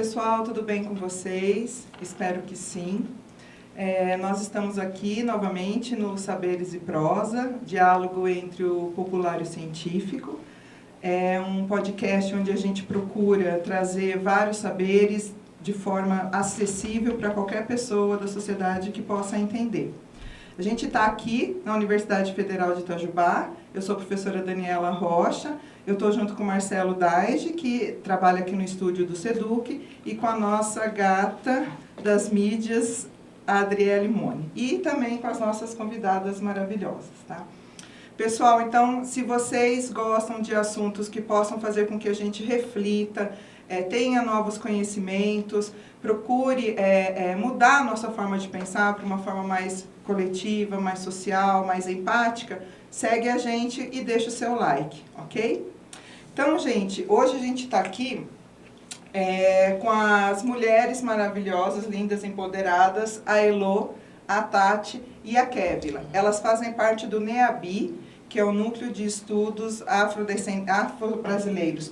pessoal, tudo bem com vocês? Espero que sim. Nós estamos aqui novamente no Saberes e Prosa, diálogo entre o popular e o científico. É um podcast onde a gente procura trazer vários saberes de forma acessível para qualquer pessoa da sociedade que possa entender. A gente está aqui na Universidade Federal de Itajubá. Eu sou a professora Daniela Rocha. Eu estou junto com o Marcelo Daige, que trabalha aqui no estúdio do SEDUC, e com a nossa gata das mídias, a Adriele Mone. E também com as nossas convidadas maravilhosas, tá? Pessoal, então, se vocês gostam de assuntos que possam fazer com que a gente reflita, tenha novos conhecimentos, procure mudar a nossa forma de pensar para uma forma mais coletiva, mais social, mais empática, segue a gente e deixa o seu like, ok? Então, gente, hoje a gente está aqui com as mulheres maravilhosas, lindas, empoderadas, a Elô, a Tati e a Kévila. Elas fazem parte do NEABI, que é o Núcleo de Estudos Afro-Brasileiros,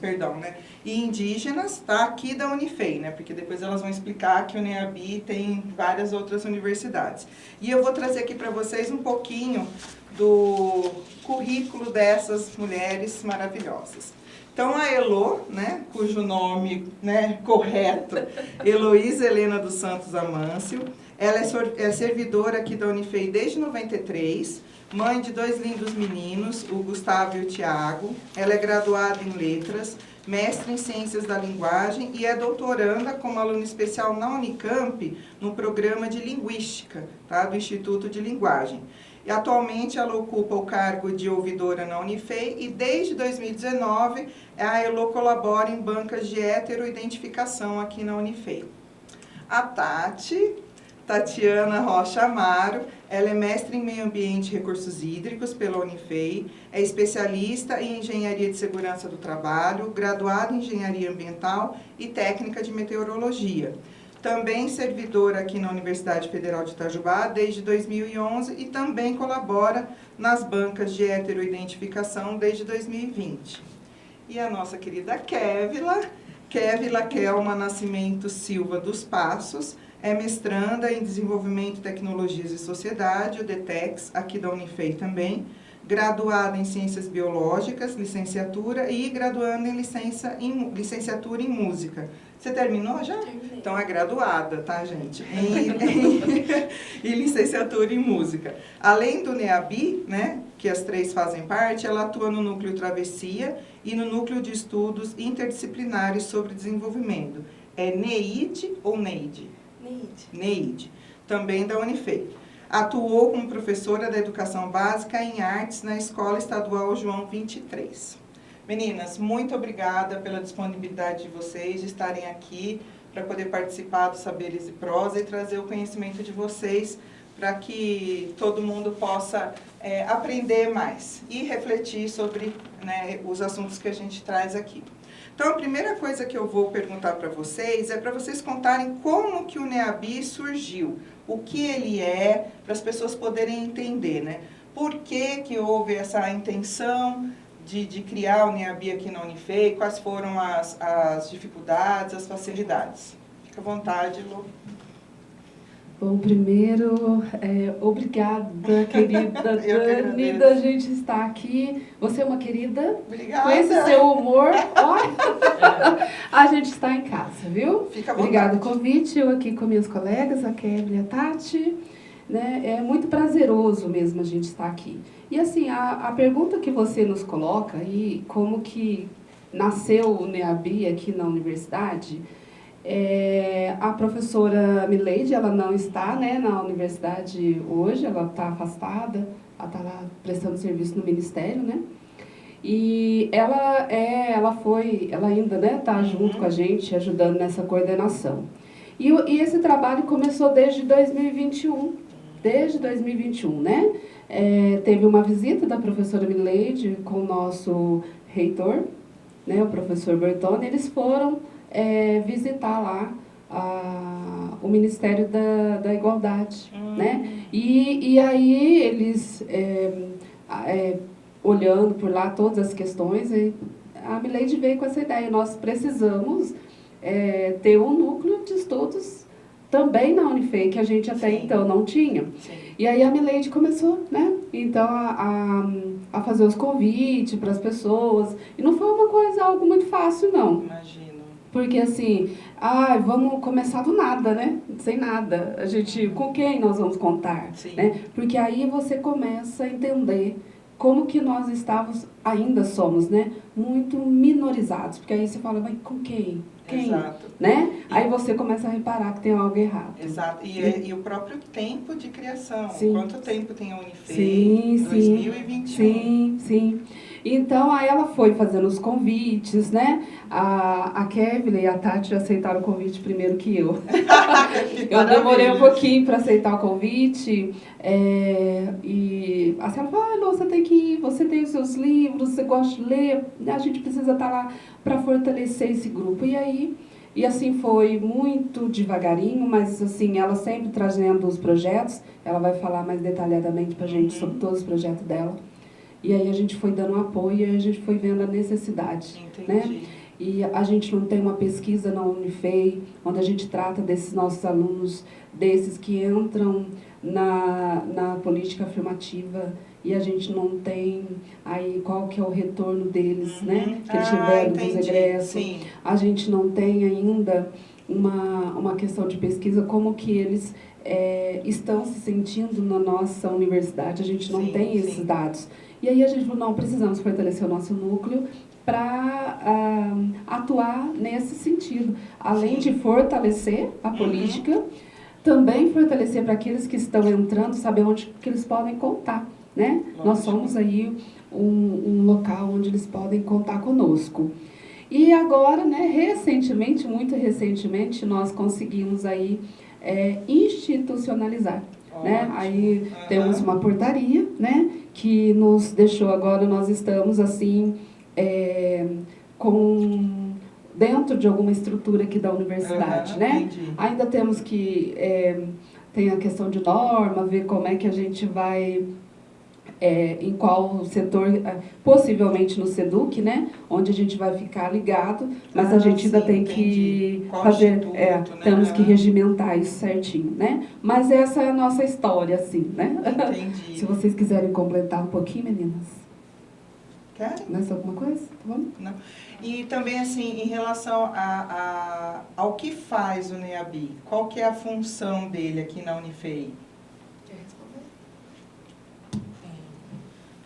e Indígenas, tá? Aqui da Unifei, né? Porque depois elas vão explicar que o NEABI tem várias outras universidades. E eu vou trazer aqui para vocês um pouquinho do currículo dessas mulheres maravilhosas. Então, a Elô, né, cujo nome, né, correto, Heloísa Helena dos Santos Amâncio, ela é servidora aqui da Unifei desde 93, mãe de 2 lindos meninos, o Gustavo e o Tiago. Ela é graduada em Letras, mestre em Ciências da Linguagem e é doutoranda como aluna especial na Unicamp, no programa de Linguística, tá, do Instituto de Linguagem. E atualmente ela ocupa o cargo de ouvidora na Unifei e desde 2019 a Elô colabora em bancas de heteroidentificação aqui na Unifei. A Tatiana Rocha Amaro, ela é mestre em Meio Ambiente e Recursos Hídricos pela Unifei, é especialista em Engenharia de Segurança do Trabalho, graduada em Engenharia Ambiental e técnica de Meteorologia. Também servidora aqui na Universidade Federal de Itajubá desde 2011 e também colabora nas bancas de heteroidentificação desde 2020. E a nossa querida Kévila Kelma Nascimento Silva dos Passos, é mestranda em Desenvolvimento, Tecnologias e Sociedade, o DETEX, aqui da Unifei também, graduada em Ciências Biológicas, licenciatura, e graduanda em licenciatura em Música. Você terminou já? Terminei. Então é graduada, tá, gente? Em licenciatura em Música. Além do NEABI, né, que as 3 fazem parte, ela atua no Núcleo Travessia e no Núcleo de Estudos Interdisciplinares sobre Desenvolvimento. É NEID ou NEID? NEID. Também da Unifei. Atuou como professora da Educação Básica em Artes na Escola Estadual João 23. Meninas, muito obrigada pela disponibilidade de vocês de estarem aqui para poder participar do Saberes e Prosa e trazer o conhecimento de vocês para que todo mundo possa aprender mais e refletir sobre, né, os assuntos que a gente traz aqui. Então, a primeira coisa que eu vou perguntar para vocês é para vocês contarem como que o NEABI surgiu, o que ele é, para as pessoas poderem entender, né? Por que que houve essa intenção de criar o NEABI aqui na Unifei, quais foram as dificuldades, as facilidades. Fica à vontade, Lu. Bom, primeiro, obrigada, querida Dani, da gente estar aqui. Você é uma querida. Obrigada. Com esse seu humor, ó, a gente está em casa, viu? Fica à vontade. Obrigada pelo convite, eu aqui com minhas colegas, a Kévila e a Tati. Né? É muito prazeroso mesmo a gente estar aqui. E assim, a pergunta que você nos coloca aí, como que nasceu o NEABI aqui na universidade, a professora Mileide, ela não está, né, na universidade hoje, ela está afastada, ela está lá prestando serviço no Ministério, né? E ela ainda, né, está junto com a gente, ajudando nessa coordenação. E esse trabalho começou desde 2021. Desde 2021, né? Teve uma visita da professora Mileide com o nosso reitor, né, o professor Bertone. Eles foram visitar lá o Ministério da Igualdade, né? E aí eles, olhando por lá todas as questões, a Mileide veio com essa ideia: nós precisamos ter um núcleo de estudos também na Unifei, que a gente até Sim. então não tinha. Sim. E aí a Mileide começou, né? Então, a fazer os convites para as pessoas. E não foi uma coisa, algo muito fácil, não. Imagino. Porque assim, vamos começar do nada, né? Sem nada. A gente, com quem nós vamos contar? Sim. Né? Porque aí você começa a entender como que nós estávamos, ainda somos, né? Muito minorizados. Porque aí você fala, mas com quem? Quem? Exato. Né? Aí você começa a reparar que tem algo errado. Exato. E o próprio tempo de criação. Sim. Quanto tempo tem a Unifei? Sim, 2021. sim, sim. Então, aí ela foi fazendo os convites, né? A Kevin e a Tati aceitaram o convite primeiro que eu. Eu demorei um pouquinho para aceitar o convite. E assim, ela falou, Lô, você tem que ir, você tem os seus livros, você gosta de ler, a gente precisa estar lá para fortalecer esse grupo. E assim foi muito devagarinho, mas assim, ela sempre trazendo os projetos, ela vai falar mais detalhadamente para a gente sobre todos os projetos dela. E aí a gente foi dando apoio e a gente foi vendo a necessidade. Entendi. Né? E a gente não tem uma pesquisa na Unifei, onde a gente trata desses nossos alunos, desses que entram na política afirmativa, e a gente não tem aí qual que é o retorno deles, né? Que eles tiveram dos egressos. Sim. A gente não tem ainda uma questão de pesquisa, como que eles estão se sentindo na nossa universidade. A gente não tem esses dados. E aí a gente falou, não, precisamos fortalecer o nosso núcleo para atuar nesse sentido. Além de fortalecer a política, também fortalecer para aqueles que estão entrando, saber onde que eles podem contar. Né? Nós somos aí um local onde eles podem contar conosco. E agora, né, recentemente, muito recentemente, nós conseguimos aí institucionalizar. Né? Aí temos uma portaria, né, que nos deixou agora, nós estamos assim, dentro de alguma estrutura aqui da universidade. Né? Entendi. Ainda temos que, tem a questão de norma, ver como é que a gente vai... em qual setor, possivelmente no SEDUC, né, onde a gente vai ficar ligado, mas a gente ainda tem que fazer, temos que regimentar isso certinho, né? Mas essa é a nossa história, assim, né? Entendi. Se vocês quiserem completar um pouquinho, meninas. Querem? Mais alguma coisa? Tá bom? Não. E também, assim, em relação ao que faz o NEABI, qual que é a função dele aqui na Unifei?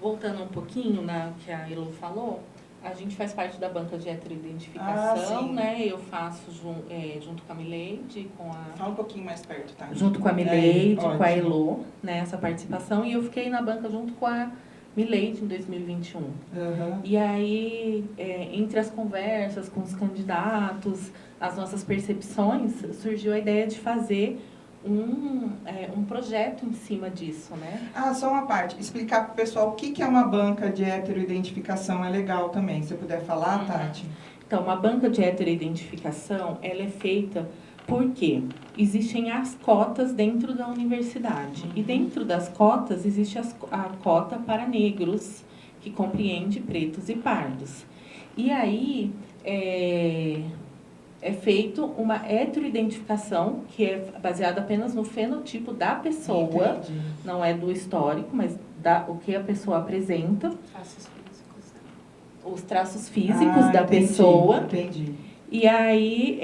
Voltando um pouquinho na que a Elo falou, a gente faz parte da banca de heteroidentificação, né? Eu faço junto com a Mileide, Fala um pouquinho mais perto, tá? Junto com a Mileide, com a Elo, né? Essa participação. E eu fiquei na banca junto com a Mileide em 2021. E aí, entre as conversas com os candidatos, as nossas percepções, surgiu a ideia de fazer um projeto em cima disso, né? Só uma parte. Explicar para o pessoal o que é uma banca de heteroidentificação é legal também. Se você puder falar, Tati. Então, uma banca de heteroidentificação, ela é feita porque existem as cotas dentro da universidade. E dentro das cotas, existe a cota para negros, que compreende pretos e pardos. E aí... é feito uma heteroidentificação, que é baseada apenas no fenotipo da pessoa. Entendi. Não é do histórico, mas o que a pessoa apresenta. Traços físicos. Os traços físicos da pessoa. Entendi. E aí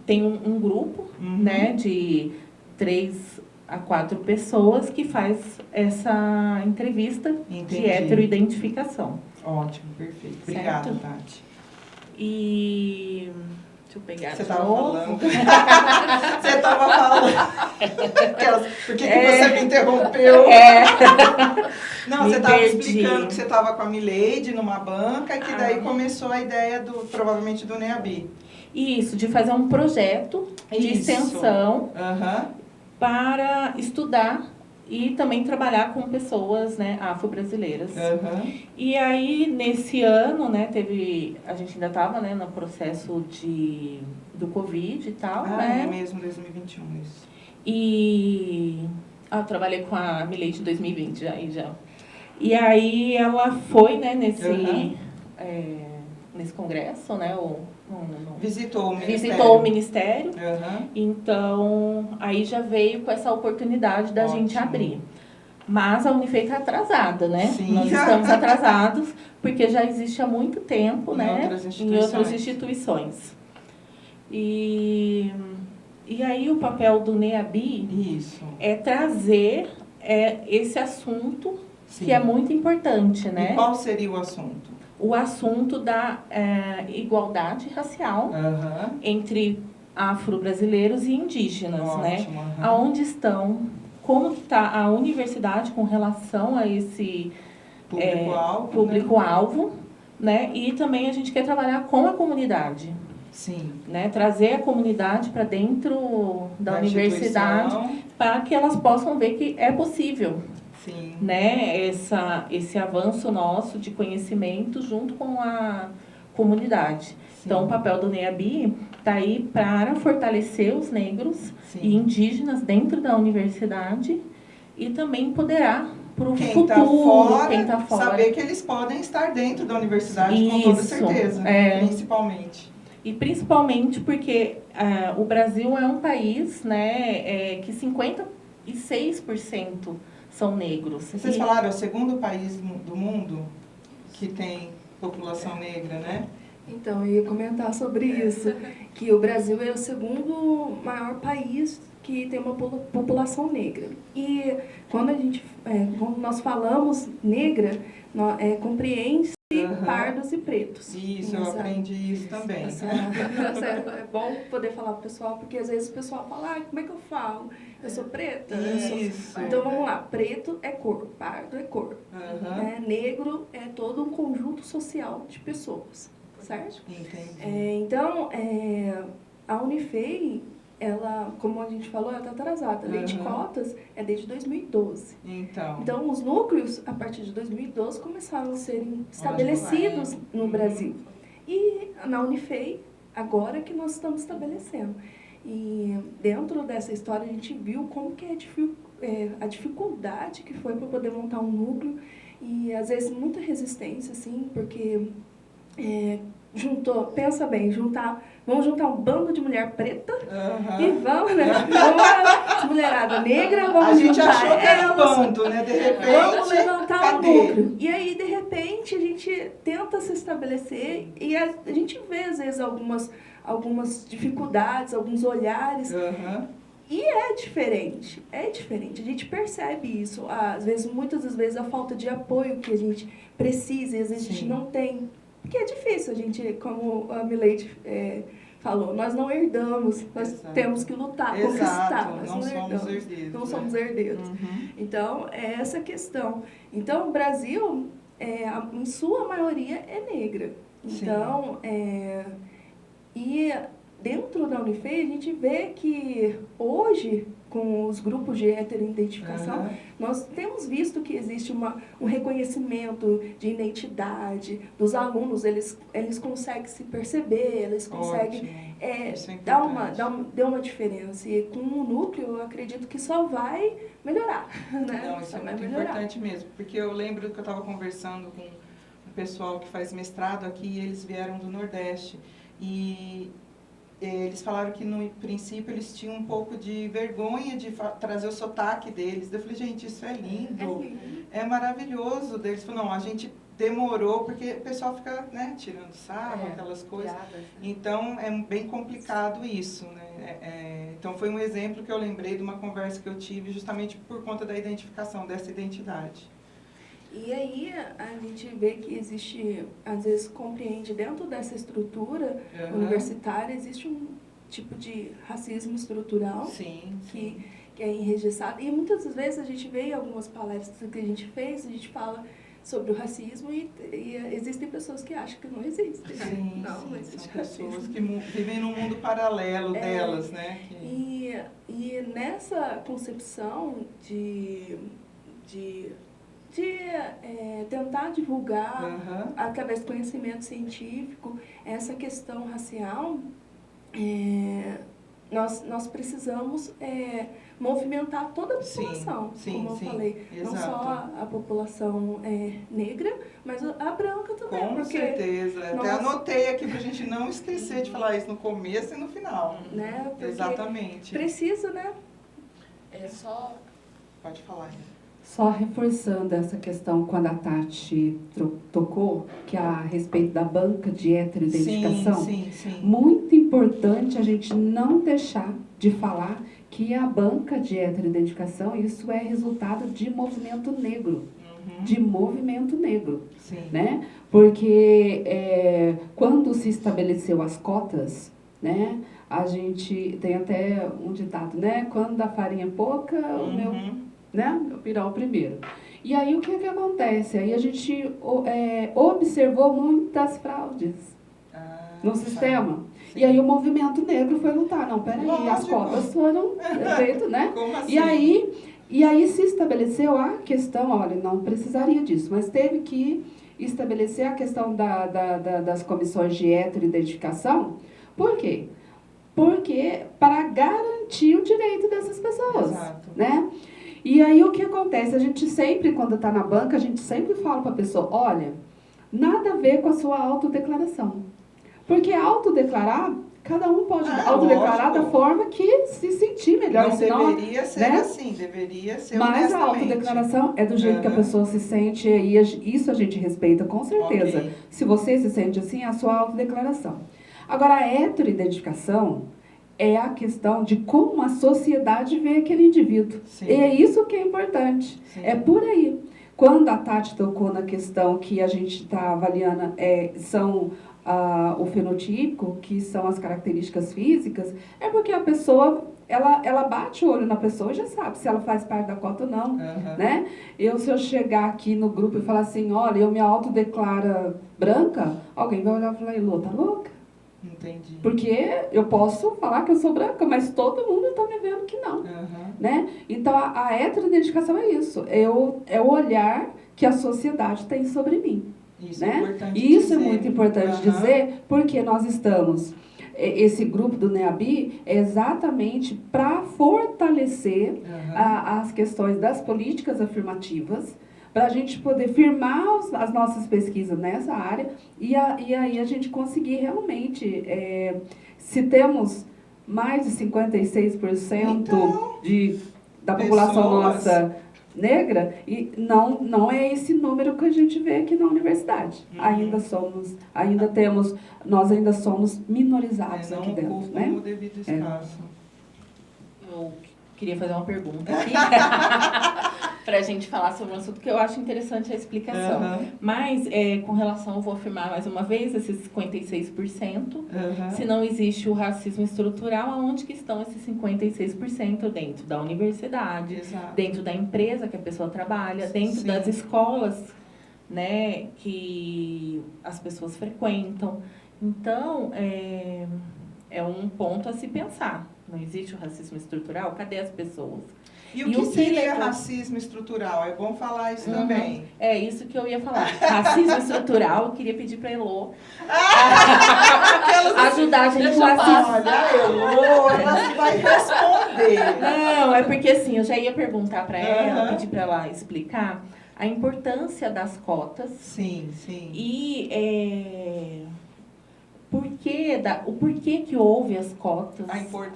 tem um grupo, né, de 3 a 4 pessoas que faz essa entrevista de heteroidentificação. Ótimo, perfeito. Obrigada, Tati. E... Deixa eu pegar Você estava falando. Você estava falando. Por que você me interrompeu? Não, você estava explicando que você estava com a Mileide numa banca e que daí começou a ideia, provavelmente, do NEABI. Isso, de fazer um projeto de extensão para estudar e também trabalhar com pessoas, né, afro-brasileiras. E aí, nesse ano, né, a gente ainda estava, né, no processo do Covid e tal, né? É mesmo, 2021, isso. E eu trabalhei com a Mileide em 2020 já. E aí ela foi, né, nesse nesse congresso, né? Visitou o Ministério. Visitou o Ministério. Uhum. Então, aí já veio com essa oportunidade da gente abrir. Mas a Unifei está atrasada, né? Sim. Nós estamos atrasados, porque já existe há muito tempo, né? Em outras instituições. E aí o papel do NEABI é trazer esse assunto, sim, que é muito importante, né? E qual seria o assunto? O assunto da igualdade racial entre afro-brasileiros e indígenas, ótimo, né? Aonde estão, como está a universidade com relação a esse público-alvo, né? E também a gente quer trabalhar com a comunidade. Sim. Né? Trazer a comunidade para dentro da universidade para que elas possam ver que é possível. Sim. Né? Esse avanço nosso de conhecimento junto com a comunidade. Sim. Então, o papel do NEABI está aí para fortalecer os negros, sim, e indígenas dentro da universidade e também empoderar para o futuro, quem está fora. Saber que eles podem estar dentro da universidade. Isso, com toda certeza, principalmente. E principalmente porque o Brasil é um país, né, que 56% são negros. Vocês falaram, é o segundo país do mundo que tem população negra, né? Então, eu ia comentar sobre isso, que o Brasil é o segundo maior país que tem uma população negra. E quando nós falamos negra, compreende pardos e pretos. Isso, eu aprendi isso também. É bom poder falar para o pessoal, porque às vezes o pessoal fala, como é que eu falo? Eu sou preta? Isso. Então vamos lá, preto é cor, pardo é cor. Negro é todo um conjunto social de pessoas, certo? Entendi. Então, a Unifei, ela, como a gente falou, ela está atrasada. A lei de cotas é desde 2012. Então, os núcleos, a partir de 2012, começaram a serem estabelecidos no Brasil. E na Unifei, agora que nós estamos estabelecendo. E dentro dessa história, a gente viu como que a dificuldade que foi para poder montar um núcleo. E, às vezes, muita resistência, assim, porque... pensa bem, vamos juntar um bando de mulher preta e vamos, né? Vamos mulherada negra, vamos juntar. A gente achou que era um bando, né? De repente, vamos levantar um núcleo. E aí, de repente, a gente tenta se estabelecer e a gente vê, às vezes, algumas dificuldades, alguns olhares. E é diferente. A gente percebe isso. Muitas das vezes, a falta de apoio que a gente precisa e às vezes a gente não tem. Porque é difícil, a gente, como a Milady falou, nós não herdamos, nós temos que lutar, conquistar. Nós não somos herdeiros. Então, é essa questão. Então, o Brasil, em sua maioria, é negra. Então, e dentro da Unifei, a gente vê que hoje, com os grupos de heteroidentificação, nós temos visto que existe um reconhecimento de identidade dos alunos, eles conseguem se perceber, eles conseguem dar uma diferença. E com o núcleo, eu acredito que só vai melhorar. Né? Não, isso é muito importante mesmo, porque eu lembro que eu estava conversando com o pessoal que faz mestrado aqui, e eles vieram do Nordeste, e eles falaram que, no princípio, eles tinham um pouco de vergonha de trazer o sotaque deles. Eu falei, gente, isso é lindo, é maravilhoso. Eles falaram, não, a gente demorou, porque o pessoal fica, né, tirando sarro, aquelas coisas. Então, é bem complicado isso, né? Então, foi um exemplo que eu lembrei de uma conversa que eu tive justamente por conta da identificação, dessa identidade. E aí a gente vê que existe, às vezes compreende dentro dessa estrutura universitária, existe um tipo de racismo estrutural que é enregistrado. E muitas vezes a gente vê em algumas palestras que a gente fez, a gente fala sobre o racismo e existem pessoas que acham que não existe. Não existe racismo. Pessoas que vivem num mundo paralelo delas, né? E nessa concepção de tentar divulgar, através do conhecimento científico, essa questão racial, nós precisamos movimentar toda a população, como eu falei. Exato. Não só a população negra, mas a branca também. Com certeza. Até anotei aqui para a gente não esquecer de falar isso no começo e no final. Né? Exatamente. Precisa, né? Pode falar. Só reforçando essa questão quando a Tati tocou, que é a respeito da banca de heteroidentificação, sim. Muito importante a gente não deixar de falar que a banca de heteroidentificação, isso é resultado de movimento negro. De movimento negro. Sim. Né? Porque quando se estabeleceu as cotas, né, a gente tem até um ditado, né? Quando a farinha é pouca, o meu pirão primeiro. E aí o que acontece? Aí a gente observou muitas fraudes no sistema. Sim. E aí o movimento negro foi lutar. Não, peraí, as cotas foram feitas, né? Como assim? E aí se estabeleceu a questão, olha, não precisaria disso, mas teve que estabelecer a questão das comissões de heteroidentificação. Por quê? Porque para garantir o direito dessas pessoas. Exato. Né? E aí o que acontece? A gente sempre, quando está na banca, a gente sempre fala para a pessoa, olha, nada a ver com a sua autodeclaração. Porque autodeclarar, cada um pode autodeclarar da forma que se sentir melhor. Não senão, deveria ser assim, deveria ser mas a autodeclaração é do jeito que a pessoa se sente, e isso a gente respeita com certeza. Okay. Se você se sente assim, é a sua autodeclaração. Agora, a heteroidentificação é a questão de como a sociedade vê aquele indivíduo. Sim. E é isso que é importante. Sim. É por aí. Quando a Tati tocou na questão que a gente está avaliando, são o fenotípico, que são as características físicas, é porque a pessoa, ela bate o olho na pessoa e já sabe se ela faz parte da cota ou não. Né? Se eu chegar aqui no grupo e falar assim, olha, eu me autodeclaro branca, alguém vai olhar e falar, Elô, tá louca? Entendi. Porque eu posso falar que eu sou branca, mas todo mundo está me vendo que não. Né? Então, a heteroidentificação é isso. É o olhar que a sociedade tem sobre mim. Isso, né? É importante e isso dizer. É muito importante dizer, porque nós estamos... Esse grupo do NEABI é exatamente para fortalecer as questões das políticas afirmativas, para a gente poder firmar as nossas pesquisas nessa área e aí a gente conseguir realmente, se temos mais de 56% da população nossa negra, e não é esse número que a gente vê aqui na universidade. Nós ainda somos minorizados aqui dentro. Não ocupam o devido espaço. Eu queria fazer uma pergunta aqui. Para a gente falar sobre um assunto que eu acho interessante a explicação. Mas, com relação, eu vou afirmar mais uma vez, esses 56%, se não existe o racismo estrutural, aonde que estão esses 56% dentro da universidade, dentro da empresa que a pessoa trabalha, dentro das escolas, né, que as pessoas frequentam. Então, é um ponto a se pensar. Não existe o racismo estrutural? Cadê as pessoas? E o que seria racismo estrutural? É bom falar isso também. É isso que eu ia falar. Racismo estrutural, eu queria pedir para a Elô ajudar a gente a Olha, Elô, ela vai responder. Não, é porque assim, eu já ia perguntar para ela, pedir para ela explicar a importância das cotas. Sim. E o porquê que houve as cotas.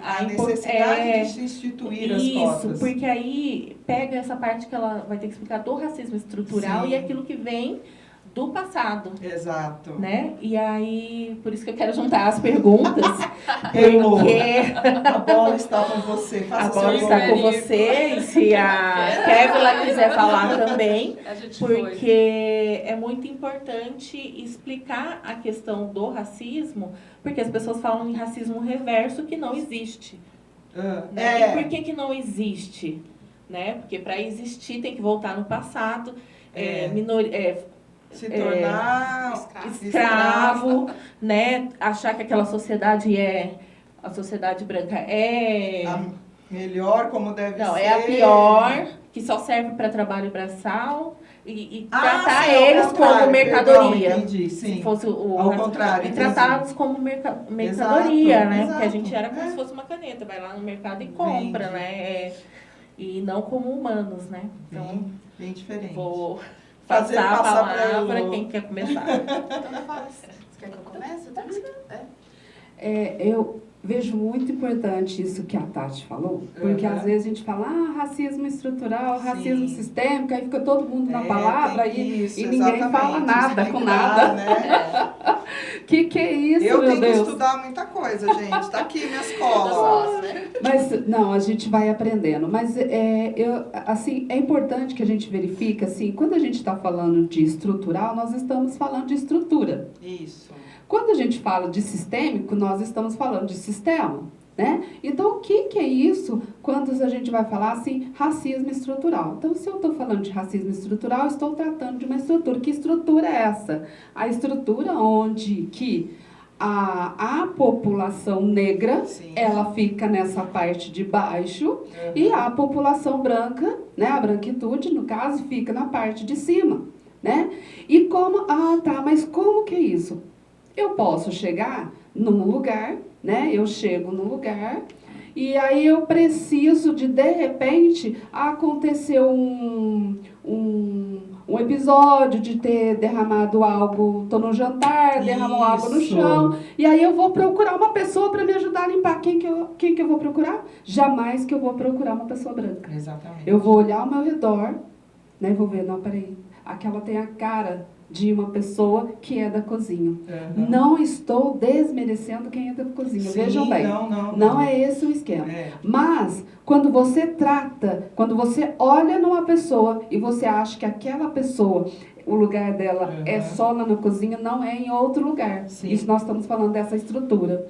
A necessidade de se instituir as cotas. Isso, porque aí pega essa parte que ela vai ter que explicar do racismo estrutural e aquilo que vem do passado. Exato. Né? E aí, por isso que eu quero juntar as perguntas. Porque a bola está com você. A bola está com você. E se a Kevila quiser falar também, porque é muito importante explicar a questão do racismo, porque as pessoas falam em racismo reverso que não existe. Né? E por que não existe? Né? Porque para existir tem que voltar no passado. Se tornar escravo, né? Achar que aquela sociedade a sociedade branca a melhor, como deve ser. Não, é a pior, que só serve para trabalho braçal, e tratar eles como mercadoria. Perdão, entendi, sim. Se fosse ao contrário. E tratá-los como mercadoria, exato, né? exato. Porque a gente era como se fosse uma caneta, vai lá no mercado e compra, né? E não como humanos, né? Então, bem diferente. Vou passar a palavra quem quer começar. Então fala. Você quer que eu comece? Eu vejo muito importante isso que a Tati falou, porque às vezes a gente fala, racismo estrutural, racismo sistêmico, aí fica todo mundo na palavra e ninguém fala nada com nada. Né? Que é isso, eu meu tenho Deus? que estudar muita coisa, gente. Tá aqui minha escola. Mas, não, a gente vai aprendendo. Mas, assim, é importante que a gente verifique, assim, quando a gente está falando de estrutural, nós estamos falando de estrutura. Isso. Quando a gente fala de sistêmico, nós estamos falando de sistema, né? Então, o que é isso quando a gente vai falar, assim, racismo estrutural? Então, se eu estou falando de racismo estrutural, estou tratando de uma estrutura. Que estrutura é essa? A estrutura onde que a população negra, ela fica nessa parte de baixo, e a população branca, né, a branquitude, no caso, fica na parte de cima, né? E como... mas como que é isso? Eu posso chegar num lugar, né? Eu chego num lugar e aí eu preciso de repente, acontecer um episódio de ter derramado algo, tô no jantar, derramou algo no chão, e aí eu vou procurar uma pessoa para me ajudar a limpar. Quem que eu vou procurar? Jamais que eu vou procurar uma pessoa branca. Exatamente. Eu vou olhar ao meu redor, né? Vou ver, não, peraí, aquela tem a cara de uma pessoa que é da cozinha. Não estou desmerecendo quem é da cozinha. Sim, vejam bem. Não é esse o esquema. Mas, quando você trata, quando você olha numa pessoa e você acha que aquela pessoa, o lugar dela é só lá na cozinha, não é em outro lugar. Sim. Isso nós estamos falando dessa estrutura.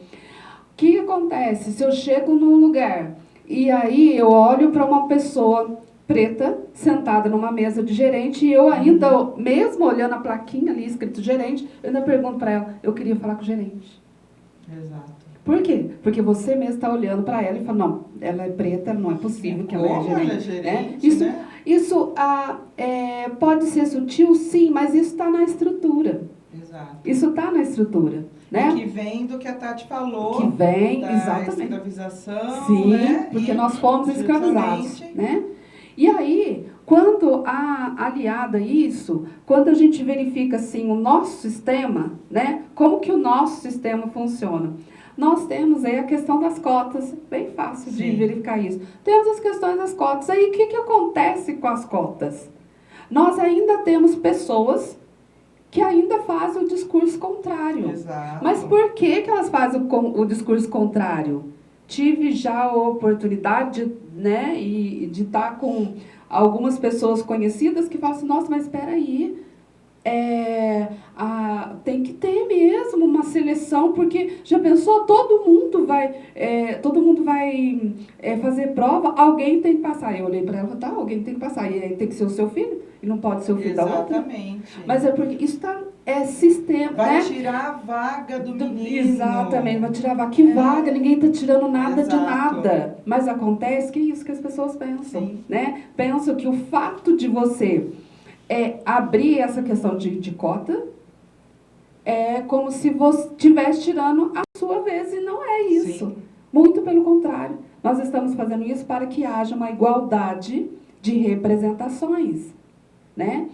O que acontece? Se eu chego num lugar e aí eu olho para uma pessoa preta, sentada numa mesa de gerente, e eu ainda, mesmo olhando a plaquinha ali escrito gerente, eu ainda pergunto para ela, eu queria falar com o gerente. Exato. Por quê? Porque você mesmo está olhando para ela e fala, não, ela é preta, não é possível que ela é gerente. Ela é gerente, né? Isso pode ser sutil, sim, mas isso está na estrutura. Exato. Isso está na estrutura. Né? Que vem do que a Tati falou. Que vem, da exatamente. escravização. Sim, né? porque nós fomos escravizados. Né? E aí, quando aliado a isso, quando a gente verifica assim, o nosso sistema, né, como que o nosso sistema funciona? Nós temos aí a questão das cotas, bem fácil de verificar isso. Temos as questões das cotas. Aí, o que acontece com as cotas? Nós ainda temos pessoas que ainda fazem o discurso contrário. Exato. Mas por que elas fazem o discurso contrário? Tive já a oportunidade, né, de estar com algumas pessoas conhecidas que falam assim, nossa, mas espera aí, tem que ter mesmo uma seleção, porque já pensou, todo mundo vai fazer prova, alguém tem que passar. Eu olhei para ela e falei, alguém tem que passar, e aí tem que ser o seu filho, e não pode ser o filho da outra. Exatamente. Mas é porque isso sistema, vai né? tirar a vaga do menino. Exatamente, vai tirar a vaga. Que vaga? Ninguém está tirando nada de Exato. nada. Mas acontece que é isso que as pessoas pensam, né? Pensam que o fato de você abrir essa questão de cota é como se você estivesse tirando a sua vez, e não é isso. Sim. Muito pelo contrário. Nós estamos fazendo isso para que haja uma igualdade de representações, né?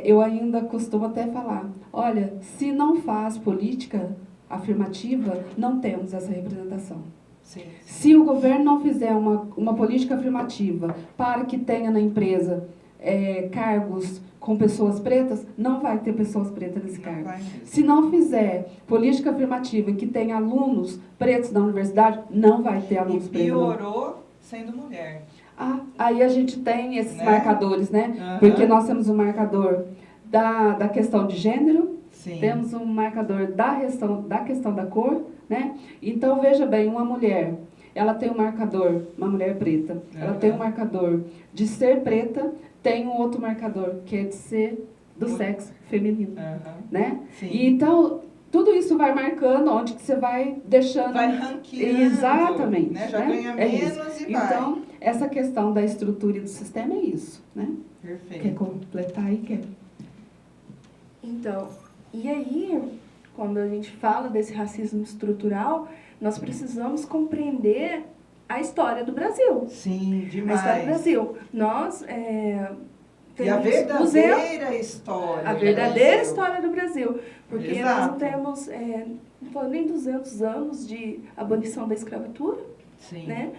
Eu ainda costumo até falar, olha, se não faz política afirmativa, não temos essa representação. Sim. Se o governo não fizer uma política afirmativa para que tenha na empresa cargos com pessoas pretas, não vai ter pessoas pretas nesse cargo. Se não fizer política afirmativa que tenha alunos pretos na universidade, não vai ter alunos pretos. E piorou sendo mulher. Aí a gente tem esses marcadores, né? Porque nós temos um marcador da questão de gênero, temos um marcador da questão da cor, né? Então, veja bem, uma mulher, ela tem um marcador, uma mulher preta, ela tem um marcador de ser preta, tem um outro marcador, que é de ser do sexo feminino, né? E então, tudo isso vai marcando, onde que você vai deixando... Vai ranqueando. Exatamente. Né? Já ganha menos e vai. Então, essa questão da estrutura e do sistema é isso, né? Perfeito. Quer completar aí, Kevin? Então, e aí, quando a gente fala desse racismo estrutural, nós precisamos compreender a história do Brasil. Sim, A demais. história do Brasil. Nós E a verdadeira história. A verdadeira história do Brasil. Porque Exato. nós não temos não falando nem 200 anos de abolição da escravatura. Sim. Né?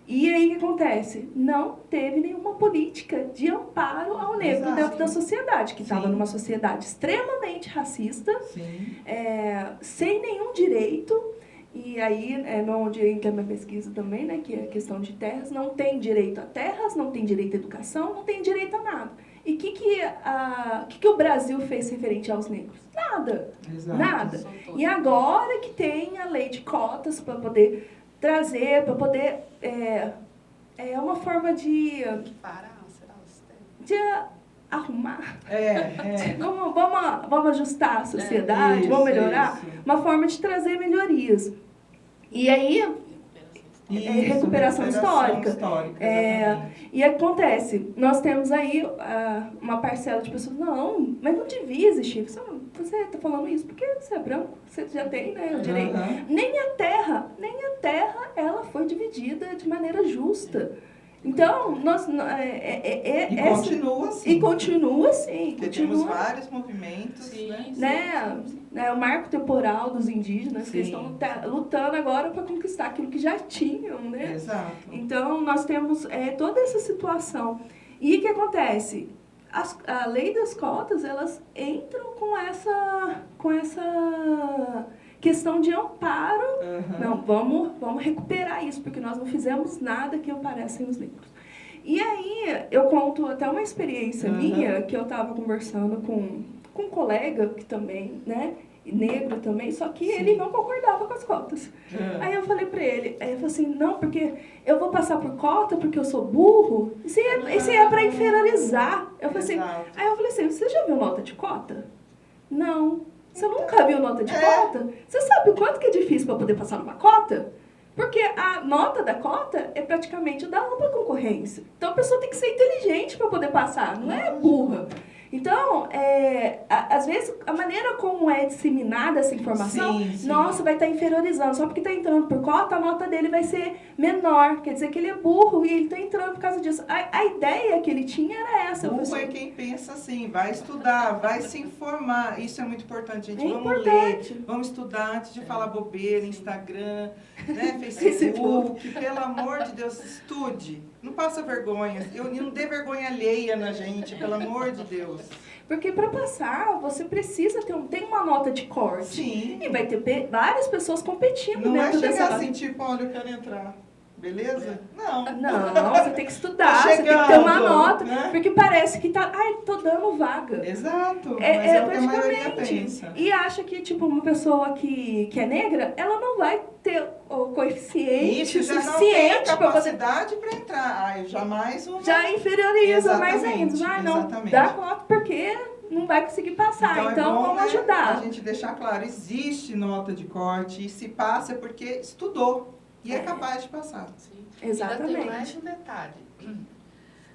E aí o que acontece? Não teve nenhuma política de amparo ao negro Exato. dentro da sociedade, que estava Sim. numa sociedade extremamente racista, Sim. sem nenhum direito. E aí, onde entra a minha pesquisa também, né, que é a questão de terras, não tem direito a terras, não tem direito à educação, não tem direito a nada. E o que o Brasil fez referente aos negros? Nada. Exato. Nada. E agora que tem a lei de cotas para poder trazer, para poder... É uma forma de arrumar. Vamos ajustar a sociedade, Isso, vamos melhorar. isso. Uma forma de trazer melhorias. E aí, recuperação histórica. E acontece, nós temos aí uma parcela de pessoas, não, mas não devia existir. Você está falando isso porque você é branco, você já tem, né, o direito. Nem a terra, ela foi dividida de maneira justa. Então, continua assim. E continua assim. Porque temos vários movimentos, né? O marco temporal dos indígenas, Sim. que estão lutando agora para conquistar aquilo que já tinham, né? Exato. Então, nós temos toda essa situação. E o que acontece? A lei das cotas, elas entram com essa questão de amparo. Não, vamos recuperar isso, porque nós não fizemos nada que aparecem os negros. E aí, eu conto até uma experiência minha, que eu estava conversando com um colega, que também, né, negro também, só que ele não concordava com as cotas. Aí eu falei pra ele, eu falei assim, não, porque eu vou passar por cota porque eu sou burro, isso é pra inferiorizar. Eu falei assim, aí eu falei assim, você já viu nota de cota? Não. Você nunca viu nota de cota? Você sabe o quanto que é difícil para poder passar numa cota? Porque a nota da cota é praticamente da ampla concorrência. Então a pessoa tem que ser inteligente para poder passar, não é burra. Então, às vezes, a maneira como é disseminada essa informação, nossa, vai estar inferiorizando. Só porque está entrando por cota, a nota dele vai ser menor. Quer dizer que ele é burro e ele está entrando por causa disso. A ideia que ele tinha era essa. Burro é quem pensa assim, vai estudar, vai se informar. Isso é muito importante, gente. Ler, vamos estudar antes de falar bobeira, Instagram, né, Facebook. Pelo amor de Deus, estude. Não passa vergonha. Não dê vergonha alheia na gente, pelo amor de Deus. Porque para passar, você precisa ter uma nota de corte. Sim. E vai ter várias pessoas competindo dentro dessa nota. Não é chegar assim, tipo, olha, eu quero entrar. Beleza? Não. Não, você tem que estudar, você tem que ter uma nota. Né? Porque parece que tá, tô dando vaga. Exato. Mas é o que a maioria pensa. E acha que, tipo, uma pessoa que é negra, ela não vai ter o coeficiente suficiente para capacidade para entrar. Eu jamais já inferioriza mais ainda. Não dá nota porque não vai conseguir passar. Então vamos ajudar. A gente deixar claro, existe nota de corte e se passa porque estudou. E é capaz de passar. Sim. Exatamente. Ainda tem mais um detalhe.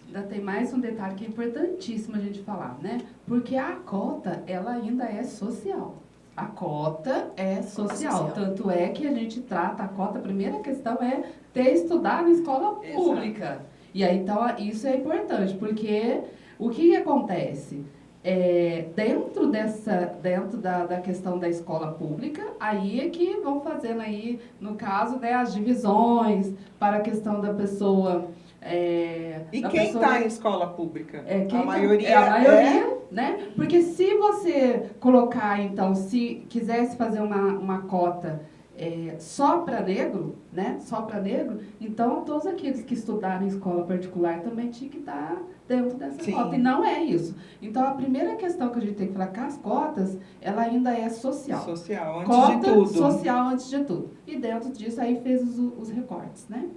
Ainda tem mais um detalhe que é importantíssimo a gente falar, né? Porque a cota, ela ainda é social. A cota é social. Tanto é que a gente trata a cota, a primeira questão é ter estudado na escola pública. Exato. E aí, então, isso é importante, porque o que acontece? Dentro da questão da escola pública, aí é que vão fazendo aí, no caso, né, as divisões para a questão da pessoa... E quem está em escola pública? A maioria, né? Porque se você colocar, então, se quisesse fazer uma cota só para negro, né? Só para negro, então todos aqueles que estudaram em escola particular também tinham que estar dentro dessa cota. E não é isso. Então, a primeira questão que a gente tem que falar com as cotas, ela ainda é social. Social, antes cota de tudo. Social antes de tudo. E dentro disso aí fez os recortes, né?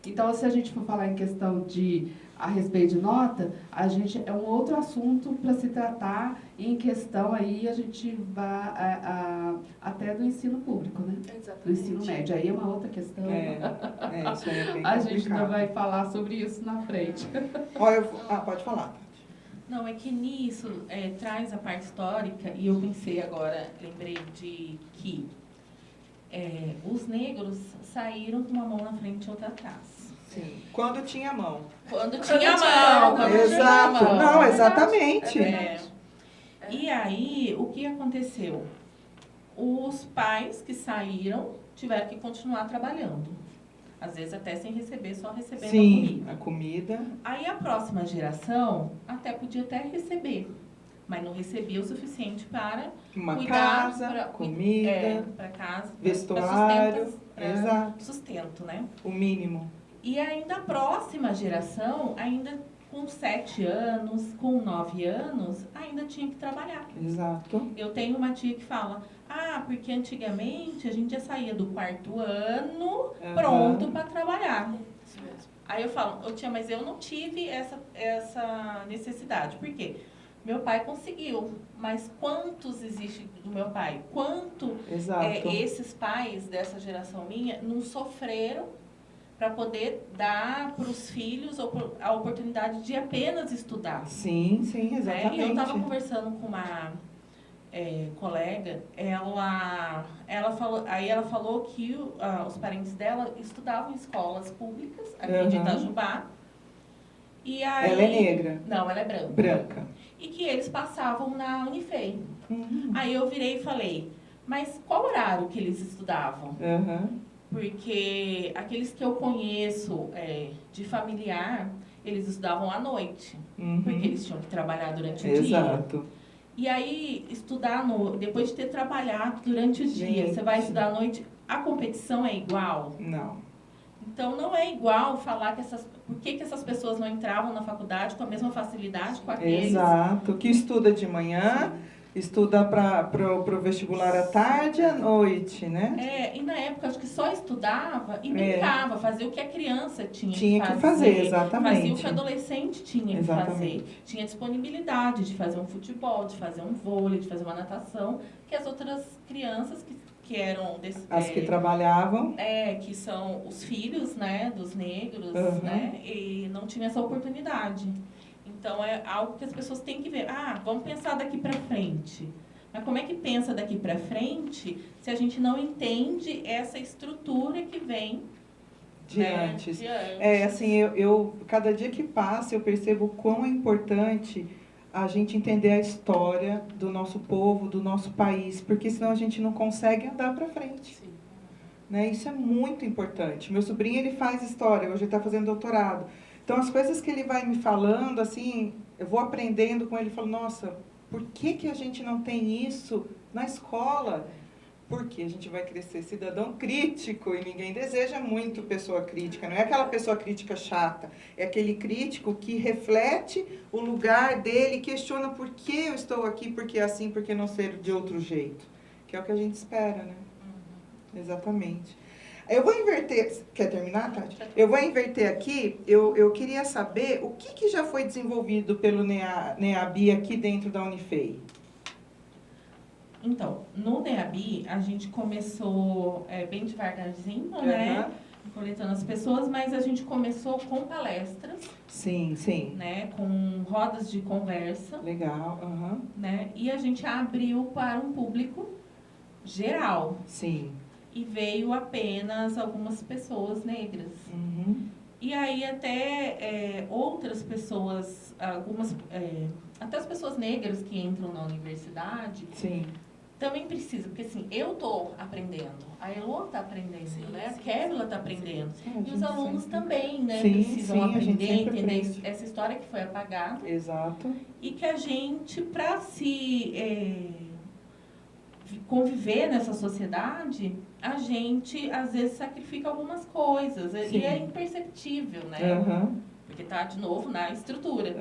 Então, se a gente for falar em questão de a respeito de nota, a gente é um outro assunto para se tratar em questão aí a gente vai até do ensino público, né? Exatamente. Do ensino médio. Aí é uma outra questão. Isso aí é bem a gente ainda complicado. vai falar sobre isso na frente. Pode falar. Não, é que nisso traz a parte histórica, e eu pensei agora, lembrei de que os negros saíram com uma mão na frente e outra atrás. Sim. Quando tinha mão. Quando tinha mão. Exato. Não, exatamente. E aí, o que aconteceu? Os pais que saíram tiveram que continuar trabalhando. Às vezes até sem receber, só recebendo a comida. Aí a próxima geração até podia até receber, mas não recebia o suficiente para uma cuidar, casa, comida, para casa, vestuário, exato, sustento, né? O mínimo. E ainda a próxima geração, ainda com 7 anos, com 9 anos, ainda tinha que trabalhar. Exato. Eu tenho uma tia que fala, porque antigamente a gente já saía do 4º ano pronto para trabalhar. Isso mesmo. Aí eu falo, tia, mas eu não tive essa necessidade. Por quê? Meu pai conseguiu, mas quantos existe do meu pai? Quanto esses pais dessa geração minha não sofreram para poder dar para os filhos a oportunidade de apenas estudar? Sim, exatamente. E eu estava conversando com uma colega, ela falou que os parentes dela estudavam em escolas públicas aqui de Itajubá. E aí, ela é negra? Não, ela é branca. Branca. E que eles passavam na Unifei. Aí eu virei e falei, mas qual horário que eles estudavam? Porque aqueles que eu conheço de familiar, eles estudavam à noite. Porque eles tinham que trabalhar durante o dia. Exato. E aí, estudar depois de ter trabalhado durante o dia, você vai estudar à noite, a competição é igual? Não. Então, não é igual falar por que essas pessoas não entravam na faculdade com a mesma facilidade com aqueles... Exato. Que estuda de manhã, estuda para o vestibular à tarde e à noite, né? E na época, acho que só estudava e brincava, fazia o que a criança tinha que fazer. Exatamente. Fazia o que o adolescente tinha que fazer. Tinha disponibilidade de fazer um futebol, de fazer um vôlei, de fazer uma natação, que as outras crianças que eram... As que trabalhavam. Que são os filhos, né, dos negros, né, e não tinham essa oportunidade. Então, é algo que as pessoas têm que ver. Vamos pensar daqui para frente. Mas como é que pensa daqui para frente se a gente não entende essa estrutura que vem de antes? Assim, eu cada dia que passa, eu percebo o quão é importante a gente entender a história do nosso povo, do nosso país, porque senão a gente não consegue andar para frente. Sim. Né? Isso é muito importante. Meu sobrinho, ele faz história, hoje ele está fazendo doutorado. Então, as coisas que ele vai me falando, assim, eu vou aprendendo com ele e falo, nossa, por que a gente não tem isso na escola? Porque a gente vai crescer cidadão crítico e ninguém deseja muito pessoa crítica. Não é aquela pessoa crítica chata, é aquele crítico que reflete o lugar dele e questiona por que eu estou aqui, por que assim, por que não ser de outro jeito. Que é o que a gente espera, né? Exatamente. Eu vou inverter... Quer terminar, Tati? Eu vou inverter aqui. Eu queria saber o que já foi desenvolvido pelo NEABI aqui dentro da Unifei. Então, no NEABI, a gente começou bem devagarzinho, né? Coletando as pessoas, mas a gente começou com palestras. Sim. Né? Com rodas de conversa. Legal. Né? E a gente abriu para um público geral. Sim. E veio apenas algumas pessoas negras. E aí até outras pessoas, até as pessoas negras que entram na universidade, também precisam, porque assim, eu estou aprendendo, a Elô está aprendendo, né? A Kevila está aprendendo. E os alunos também, né? Precisam aprender, entender essa história que foi apagada. Exato. E que a gente, para conviver nessa sociedade, a gente, às vezes, sacrifica algumas coisas. E é imperceptível, né? porque está, de novo, na estrutura.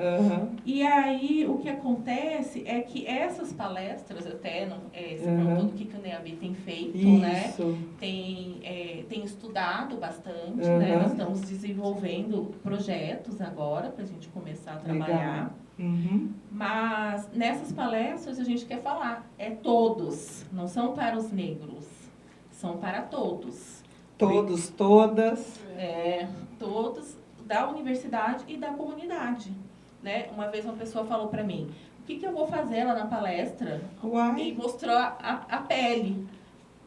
E aí, o que acontece é que essas palestras, até, você perguntou do que o NEAB tem feito, né? Tem estudado bastante, né? Nós estamos desenvolvendo projetos agora, para a gente começar a trabalhar. Mas, nessas palestras, a gente quer falar, todos, não são para os negros, são para todos. Todos, todas. Todos da universidade e da comunidade, né? Uma vez uma pessoa falou para mim, o que eu vou fazer lá na palestra? E mostrou a pele.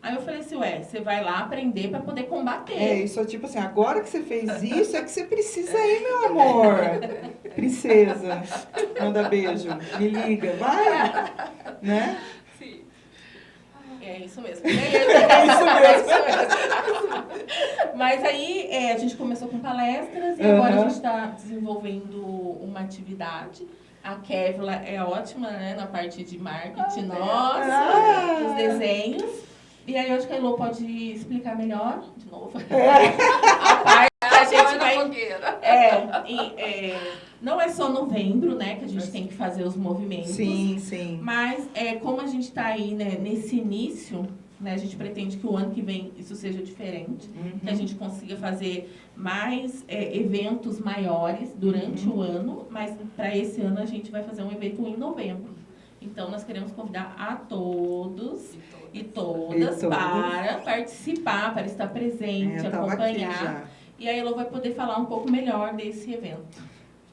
Aí eu falei assim, você vai lá aprender para poder combater. Isso é tipo assim, agora que você fez isso, é que você precisa ir, meu amor. Princesa, manda beijo, me liga, vai, né? Sim. É isso mesmo. Mas aí a gente começou com palestras e agora a gente está desenvolvendo uma atividade. A Kevla é ótima, né, na parte de marketing, os desenhos. E aí, eu acho que a Elô pode explicar melhor, de novo, a parte que a gente vai... não é só novembro, né, que a gente tem que fazer os movimentos. Sim. Mas, como a gente está aí, né, nesse início, né, a gente pretende que o ano que vem isso seja diferente, que a gente consiga fazer mais eventos maiores durante o ano, mas para esse ano a gente vai fazer um evento em novembro. Então, nós queremos convidar a todos e todas para participar, para estar presente, acompanhar. E a Elô vai poder falar um pouco melhor desse evento.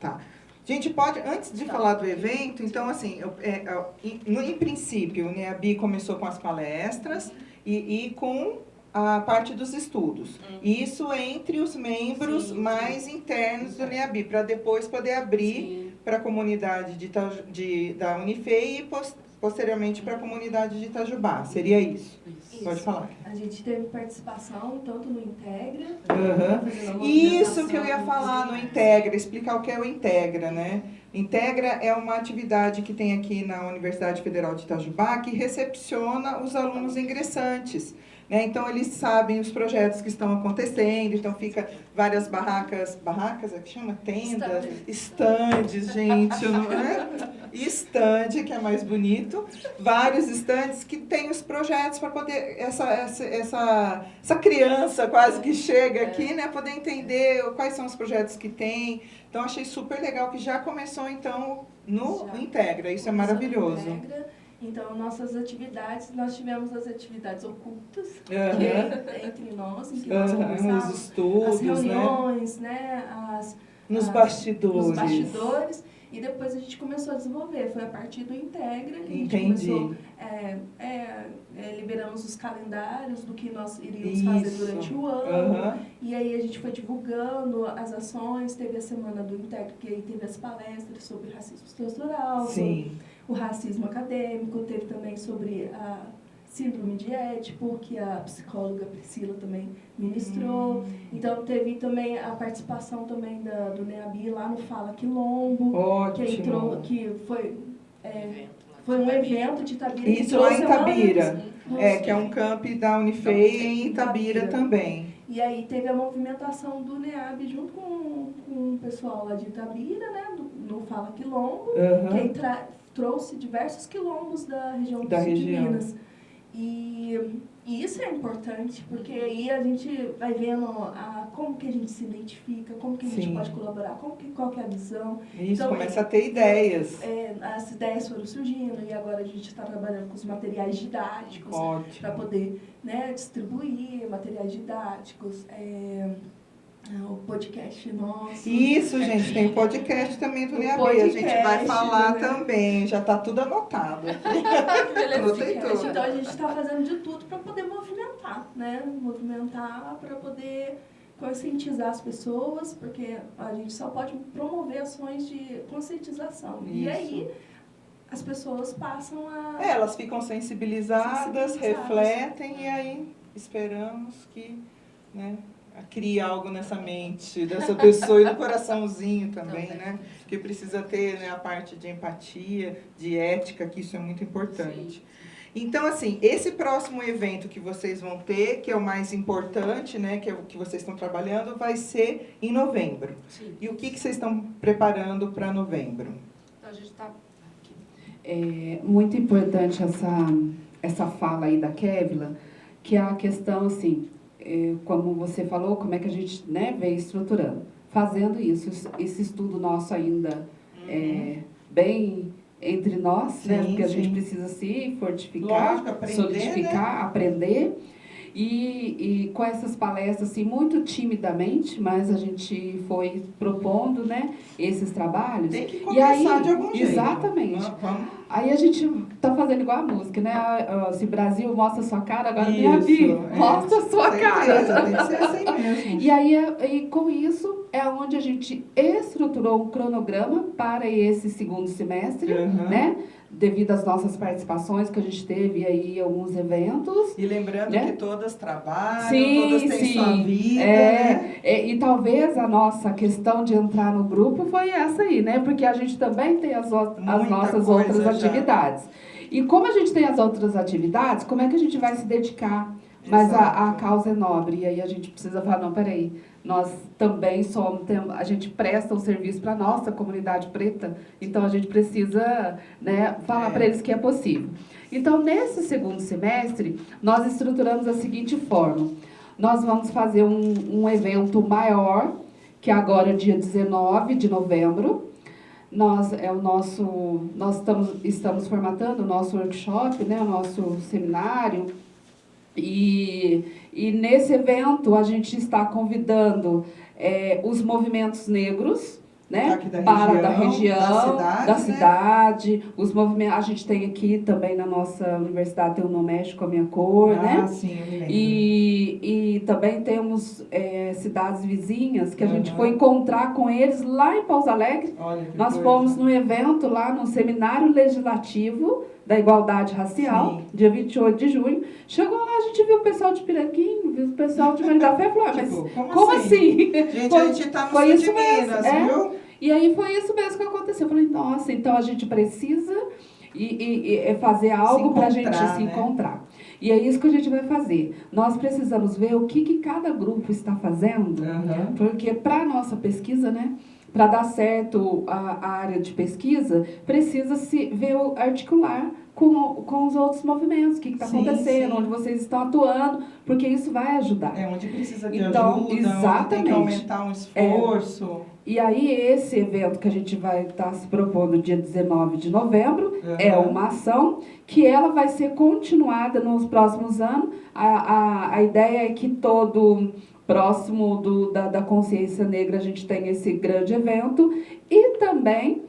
Tá. Gente, pode, antes de falar do evento, então, assim, em princípio, o NEAB começou com as palestras e com a parte dos estudos. Isso entre os membros mais internos do NEAB, para depois poder abrir para a comunidade da Unifei e posteriormente para a comunidade de Itajubá. Seria isso? Pode falar. A gente teve participação tanto no Integra. Isso que eu ia falar no Integra, explicar o que é o Integra, né? Integra é uma atividade que tem aqui na Universidade Federal de Itajubá que recepciona os alunos ingressantes. Né? Então, eles sabem os projetos que estão acontecendo, então fica várias barracas é que chama? Tendas, estandes, gente, não é? Estande, que é mais bonito, vários estandes que tem os projetos para poder, essa criança quase que chega aqui, né, poder entender quais são os projetos que tem. Então, achei super legal que já começou, então, no Integra, isso é maravilhoso. Então, nossas atividades, nós tivemos as atividades ocultas, que é entre nós, em que nós conversávamos, os estudos, as reuniões, né? Nos bastidores. E depois a gente começou a desenvolver. Foi a partir do Integra que a gente começou, liberamos os calendários do que nós iríamos fazer durante o ano. E aí a gente foi divulgando as ações, teve a semana do Integra, que aí teve as palestras sobre racismo estrutural, o racismo acadêmico, teve também sobre a síndrome de Édipo, que a psicóloga Priscila também ministrou. Então, teve também a participação também do NEAB lá no Fala Quilombo, que foi um evento de Itabira. Isso lá em Itabira, que é um camp da Unifei em Itabira também. E aí teve a movimentação do NEAB junto com o pessoal lá de Itabira, né, no Fala Quilombo, que aí trouxe diversos quilombos da região do sul de Minas. E isso é importante, porque aí a gente vai vendo como que a gente se identifica, como que a gente pode colaborar, qual que é a visão. Isso, então, começa a ter ideias. As ideias foram surgindo e agora a gente está trabalhando com os materiais didáticos para poder, né, distribuir materiais didáticos. O podcast nosso. Isso, gente, tem o podcast também do NEAB. A gente vai falar também, já está tudo anotado. Anotei tudo. Então a gente está fazendo de tudo para poder movimentar, né? Movimentar para poder conscientizar as pessoas, porque a gente só pode promover ações de conscientização. Isso. E aí as pessoas passam a... elas ficam sensibilizadas, refletem e aí esperamos que, né, cria algo nessa mente dessa pessoa e no coraçãozinho também, né? Que precisa ter, né, a parte de empatia, de ética, que isso é muito importante. Então, assim, esse próximo evento que vocês vão ter, que é o mais importante, né, que é o que vocês estão trabalhando, vai ser em novembro. Sim. E o que vocês estão preparando para novembro? Então, a gente está... É muito importante essa fala aí da Kevila, que é a questão, assim, como você falou, como é que a gente, né, vem estruturando. Fazendo isso, esse estudo nosso ainda bem entre nós, sim, né? Porque a gente precisa se fortificar, lógico, aprender, solidificar, né? Aprender. E com essas palestras, assim, muito timidamente, mas a gente foi propondo, né, esses trabalhos. Tem que começar de algum jeito. Exatamente. Aí a gente tá fazendo igual a música, né? Se Brasil mostra sua cara, agora minha vida mostra sua cara. Tem que ser assim mesmo. E aí, com isso, é onde a gente estruturou um cronograma para esse segundo semestre, né? Devido às nossas participações, que a gente teve aí alguns eventos. E lembrando, né, que todas trabalham, sim, todas têm sim, sua vida, né? E talvez a nossa questão de entrar no grupo foi essa aí, né? Porque a gente também tem as nossas outras atividades. E como a gente tem as outras atividades, como é que a gente vai se dedicar? Mas a causa é nobre, e aí a gente precisa falar, não, peraí, nós também a gente presta um serviço para a nossa comunidade preta, então a gente precisa, né, falar para eles que é possível. Então, nesse segundo semestre, nós estruturamos da seguinte forma: nós vamos fazer um evento maior, que agora é dia 19 de novembro. Nós estamos formatando o nosso workshop, né, o nosso seminário. E nesse evento a gente está convidando os movimentos negros, né, da região, da cidade, né? Os movimentos, a gente tem aqui também na nossa universidade, tem o Não Mexe com a Minha Cor, né? Sim, eu me lembro. E também temos cidades vizinhas que a gente foi encontrar com eles lá em Pouso Alegre. Nós fomos no evento lá no Seminário Legislativo da Igualdade Racial, sim, dia 28 de junho. Chegou lá, a gente viu o pessoal de Piranguinho, viu o pessoal de Maringá, e falou, mas como assim? Gente, a gente tá no sul de Minas, viu? E aí foi isso mesmo que aconteceu. Eu falei, nossa, então a gente precisa fazer algo para a gente se encontrar. E é isso que a gente vai fazer. Nós precisamos ver o que cada grupo está fazendo, porque para a nossa pesquisa, né, para dar certo a área de pesquisa, precisa se ver articular com os outros movimentos, o que está acontecendo, onde vocês estão atuando, porque isso vai ajudar. Onde precisa de ajuda, onde tem que aumentar um esforço. E aí, esse evento que a gente vai estar se propondo dia 19 de novembro é uma ação que ela vai ser continuada nos próximos anos. A ideia é que todo próximo da consciência negra a gente tem esse grande evento e também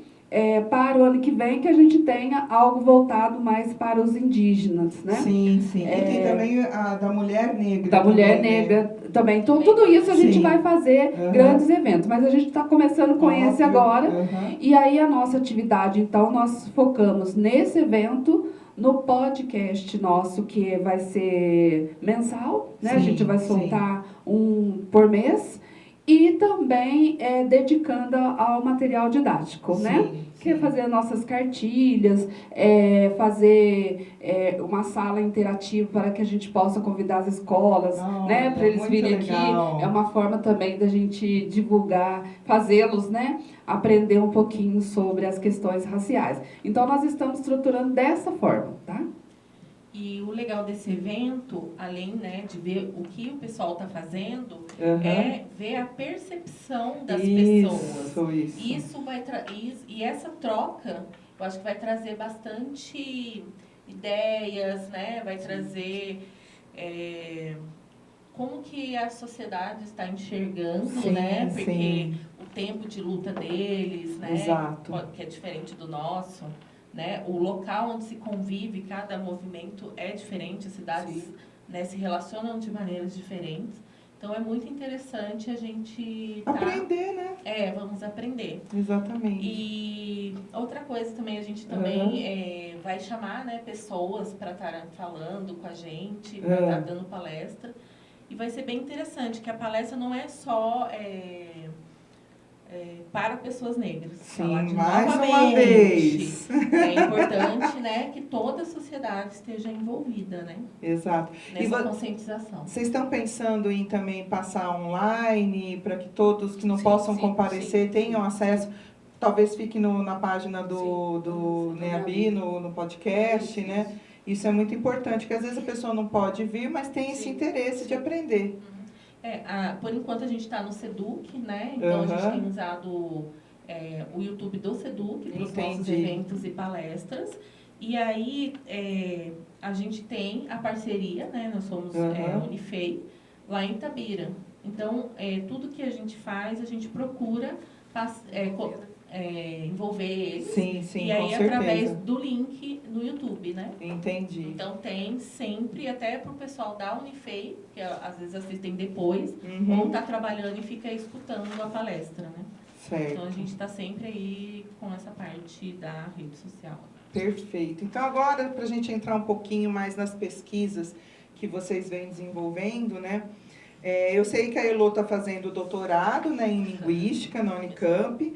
para o ano que vem que a gente tenha algo voltado mais para os indígenas, né? Sim, sim. E tem também a da mulher negra. Da mulher negra também. Então, tudo isso a gente vai fazer grandes eventos, mas a gente está começando com esse agora. E aí, a nossa atividade, então, nós focamos nesse evento, no podcast nosso, que vai ser mensal, né? Sim, a gente vai soltar um por mês. E também dedicando ao material didático, né? Que é fazer nossas cartilhas, fazer uma sala interativa para que a gente possa convidar as escolas, né? Para eles virem aqui. É uma forma também da gente divulgar, fazê-los, né? Aprender um pouquinho sobre as questões raciais. Então, nós estamos estruturando dessa forma, tá? E o legal desse evento, além, né, de ver o que o pessoal está fazendo, é ver a percepção das pessoas. Isso vai e essa troca, eu acho que vai trazer bastante ideias, né? Vai trazer como que a sociedade está enxergando, né? Porque o tempo de luta deles, né? Exato. Que é diferente do nosso. Né? O local onde se convive, cada movimento é diferente, as cidades, né, se relacionam de maneiras diferentes. Então, é muito interessante a gente aprender, né? Vamos aprender. Exatamente. E outra coisa também, a gente também vai chamar, né, pessoas para estar falando com a gente, para estar dando palestra. E vai ser bem interessante, que a palestra não é só... para pessoas negras. Sim, mais uma vez. É importante, né, que toda a sociedade esteja envolvida, né? Exato. Nessa conscientização. Vocês estão pensando em também passar online para que todos que não possam comparecer tenham acesso? Talvez fique na página do NEABI, no podcast, né? Isso é muito importante, porque às vezes a pessoa não pode vir, mas tem esse interesse de aprender. Por enquanto a gente está no SEDUC, né? Então a gente tem usado o YouTube do SEDUC para os nossos eventos e palestras. E aí a gente tem a parceria, né? Nós somos Unifei, lá em Itabira. Então, tudo que a gente faz, a gente procura envolver eles. Sim, e aí através do link no YouTube, né? Entendi. Então tem sempre, até pro pessoal da Unifei, que às vezes assistem depois, ou tá trabalhando e fica escutando a palestra, né? Certo. Então a gente está sempre aí com essa parte da rede social. Perfeito. Então agora, para a gente entrar um pouquinho mais nas pesquisas que vocês vêm desenvolvendo, né? Eu sei que a Elô está fazendo doutorado, né, em Linguística na Unicamp,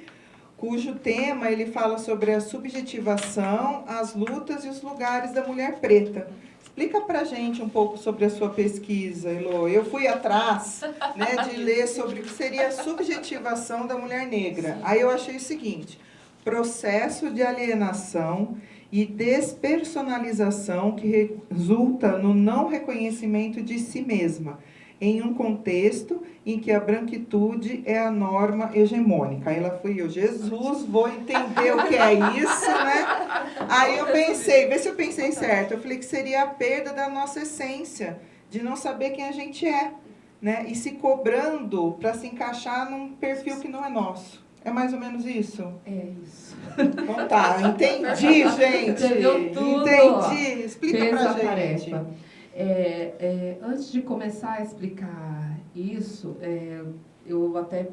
cujo tema ele fala sobre a subjetivação, as lutas e os lugares da mulher preta. Explica pra gente um pouco sobre a sua pesquisa, Elô. Eu fui atrás, né, de ler sobre o que seria a subjetivação da mulher negra. Aí eu achei o seguinte: processo de alienação e despersonalização que resulta no não reconhecimento de si mesma, em um contexto em que a branquitude é a norma hegemônica. Aí lá fui eu, Jesus, vou entender o que é isso, né? Aí eu pensei, vê se eu pensei certo, eu falei que seria a perda da nossa essência, de não saber quem a gente é, né? E se cobrando para se encaixar num perfil que não é nosso. É mais ou menos isso? É isso. Então tá, entendi, gente. Entendeu tudo. Entendi. Explica Fez pra a gente. Tarefa. Antes de começar a explicar isso, eu até,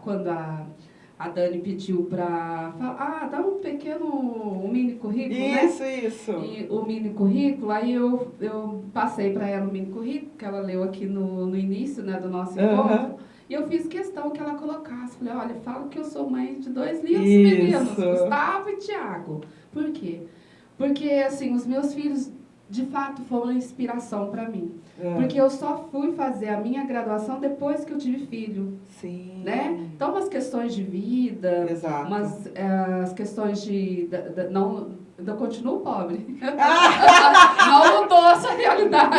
quando a Dani pediu para falar, dá um mini currículo, isso, né? Isso. E o mini currículo, aí eu passei para ela o mini currículo, que ela leu aqui no início, né, do nosso encontro. E eu fiz questão que ela colocasse. Falei, olha, falo que eu sou mãe de 2 lindos meninos, Gustavo e Tiago. Por quê? Porque, assim, os meus filhos, de fato, foram inspiração para mim. Porque eu só fui fazer a minha graduação depois que eu tive filho. Sim. Né? Então, umas questões de vida, as questões de... Eu continuo pobre. Não mudou essa realidade.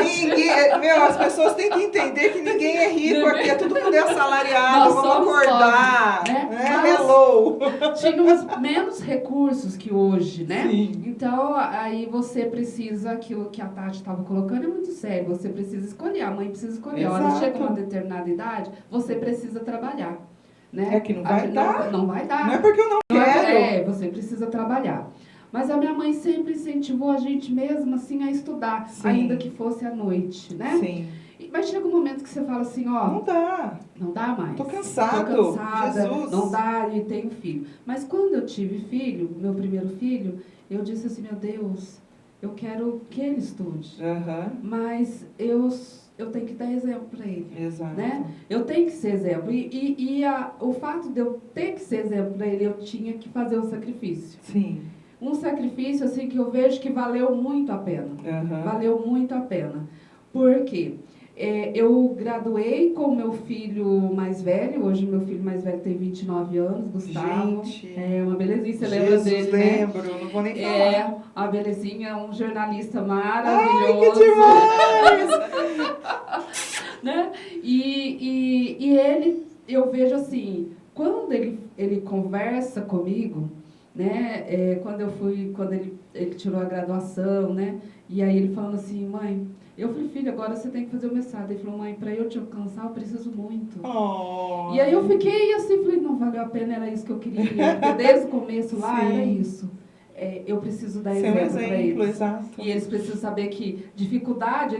As pessoas têm que entender que ninguém é rico aqui, é tudo mulher assalariada, vamos acordar. Pobres, né? Hello! Tínhamos menos recursos que hoje, né? Sim. Então, aí você precisa, aquilo que a Tati estava colocando é muito sério, você precisa escolher, a mãe precisa escolher. Exato. Olha, chega uma determinada idade, você precisa trabalhar. Né? É que não vai dar. Não vai dar. Não é porque eu não quero. Você precisa trabalhar. Mas a minha mãe sempre incentivou a gente mesmo assim a estudar, ainda que fosse à noite, né? Sim. Mas chega um momento que você fala assim, não dá. Não dá mais. Tô cansada. Jesus. Não dá e tenho filho. Mas quando eu tive filho, meu primeiro filho, eu disse assim, meu Deus, eu quero que ele estude. Mas eu tenho que dar exemplo para ele. Exato. Né? Eu tenho que ser exemplo. O fato de eu ter que ser exemplo para ele, eu tinha que fazer um sacrifício. Sim. Um sacrifício assim que eu vejo que valeu muito a pena. Valeu muito a pena. Por quê? Eu graduei com o meu filho mais velho. Hoje meu filho mais velho tem 29 anos, Gustavo. Gente, é uma belezinha, você lembra dele, lembro, né? Não vou nem falar. A belezinha, um jornalista maravilhoso. Ai, que demais! Né? E ele, eu vejo assim, quando ele conversa comigo, né? Quando ele tirou a graduação, né? E aí ele falando assim, mãe, eu falei, filho, agora você tem que fazer o mestrado. Ele falou, mãe, para eu te alcançar, eu preciso muito. E aí eu fiquei assim, falei, não valeu a pena, era isso que eu queria. Porque desde o começo lá era isso. Eu preciso dar exemplo para eles. Exato. E eles precisam saber que dificuldade,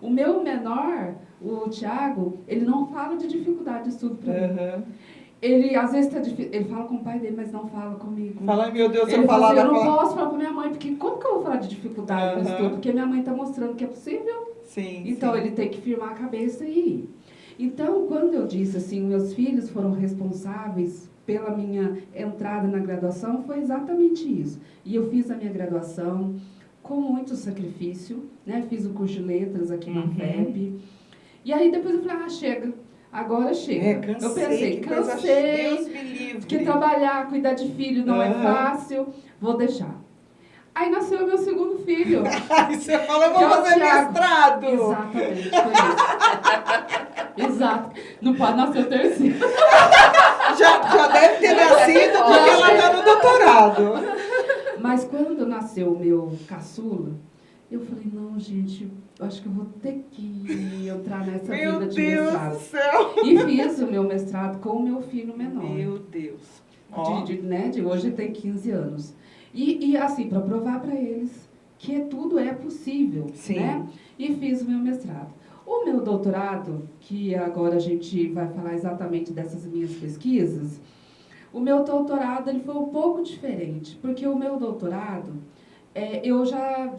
o meu menor, o Tiago, ele não fala de dificuldade de estudo para mim. Ele, às vezes, ele fala com o pai dele, mas não fala comigo. Fala, meu Deus, eu falo assim, eu não posso falar para minha mãe, porque como que eu vou falar de dificuldade no estudo? Porque minha mãe está mostrando que é possível. Sim, então, ele tem que firmar a cabeça e ir. Então, quando eu disse assim, meus filhos foram responsáveis pela minha entrada na graduação foi exatamente isso. E eu fiz a minha graduação com muito sacrifício, né? Fiz o curso de letras aqui na UFEP. E aí depois eu falei, chega, agora chega. Eu pensei, cansei, porque trabalhar, cuidar de filho não é fácil, vou deixar. Aí nasceu meu segundo filho. Aí você fala, eu vou fazer mestrado. Exatamente, foi isso. Exato. Não pode nascer o terceiro. Já deve ter nascido porque ela está no doutorado. Mas quando nasceu o meu caçula, eu falei, não, gente, eu acho que eu vou ter que entrar nessa vida de mestrado. Meu Deus do céu! E fiz o meu mestrado com o meu filho menor. Meu Deus. De hoje tem 15 anos. E assim, para provar para eles que tudo é possível, né? E fiz o meu mestrado. O meu doutorado, que agora a gente vai falar exatamente dessas minhas pesquisas, o meu doutorado ele foi um pouco diferente, porque o meu doutorado, eu já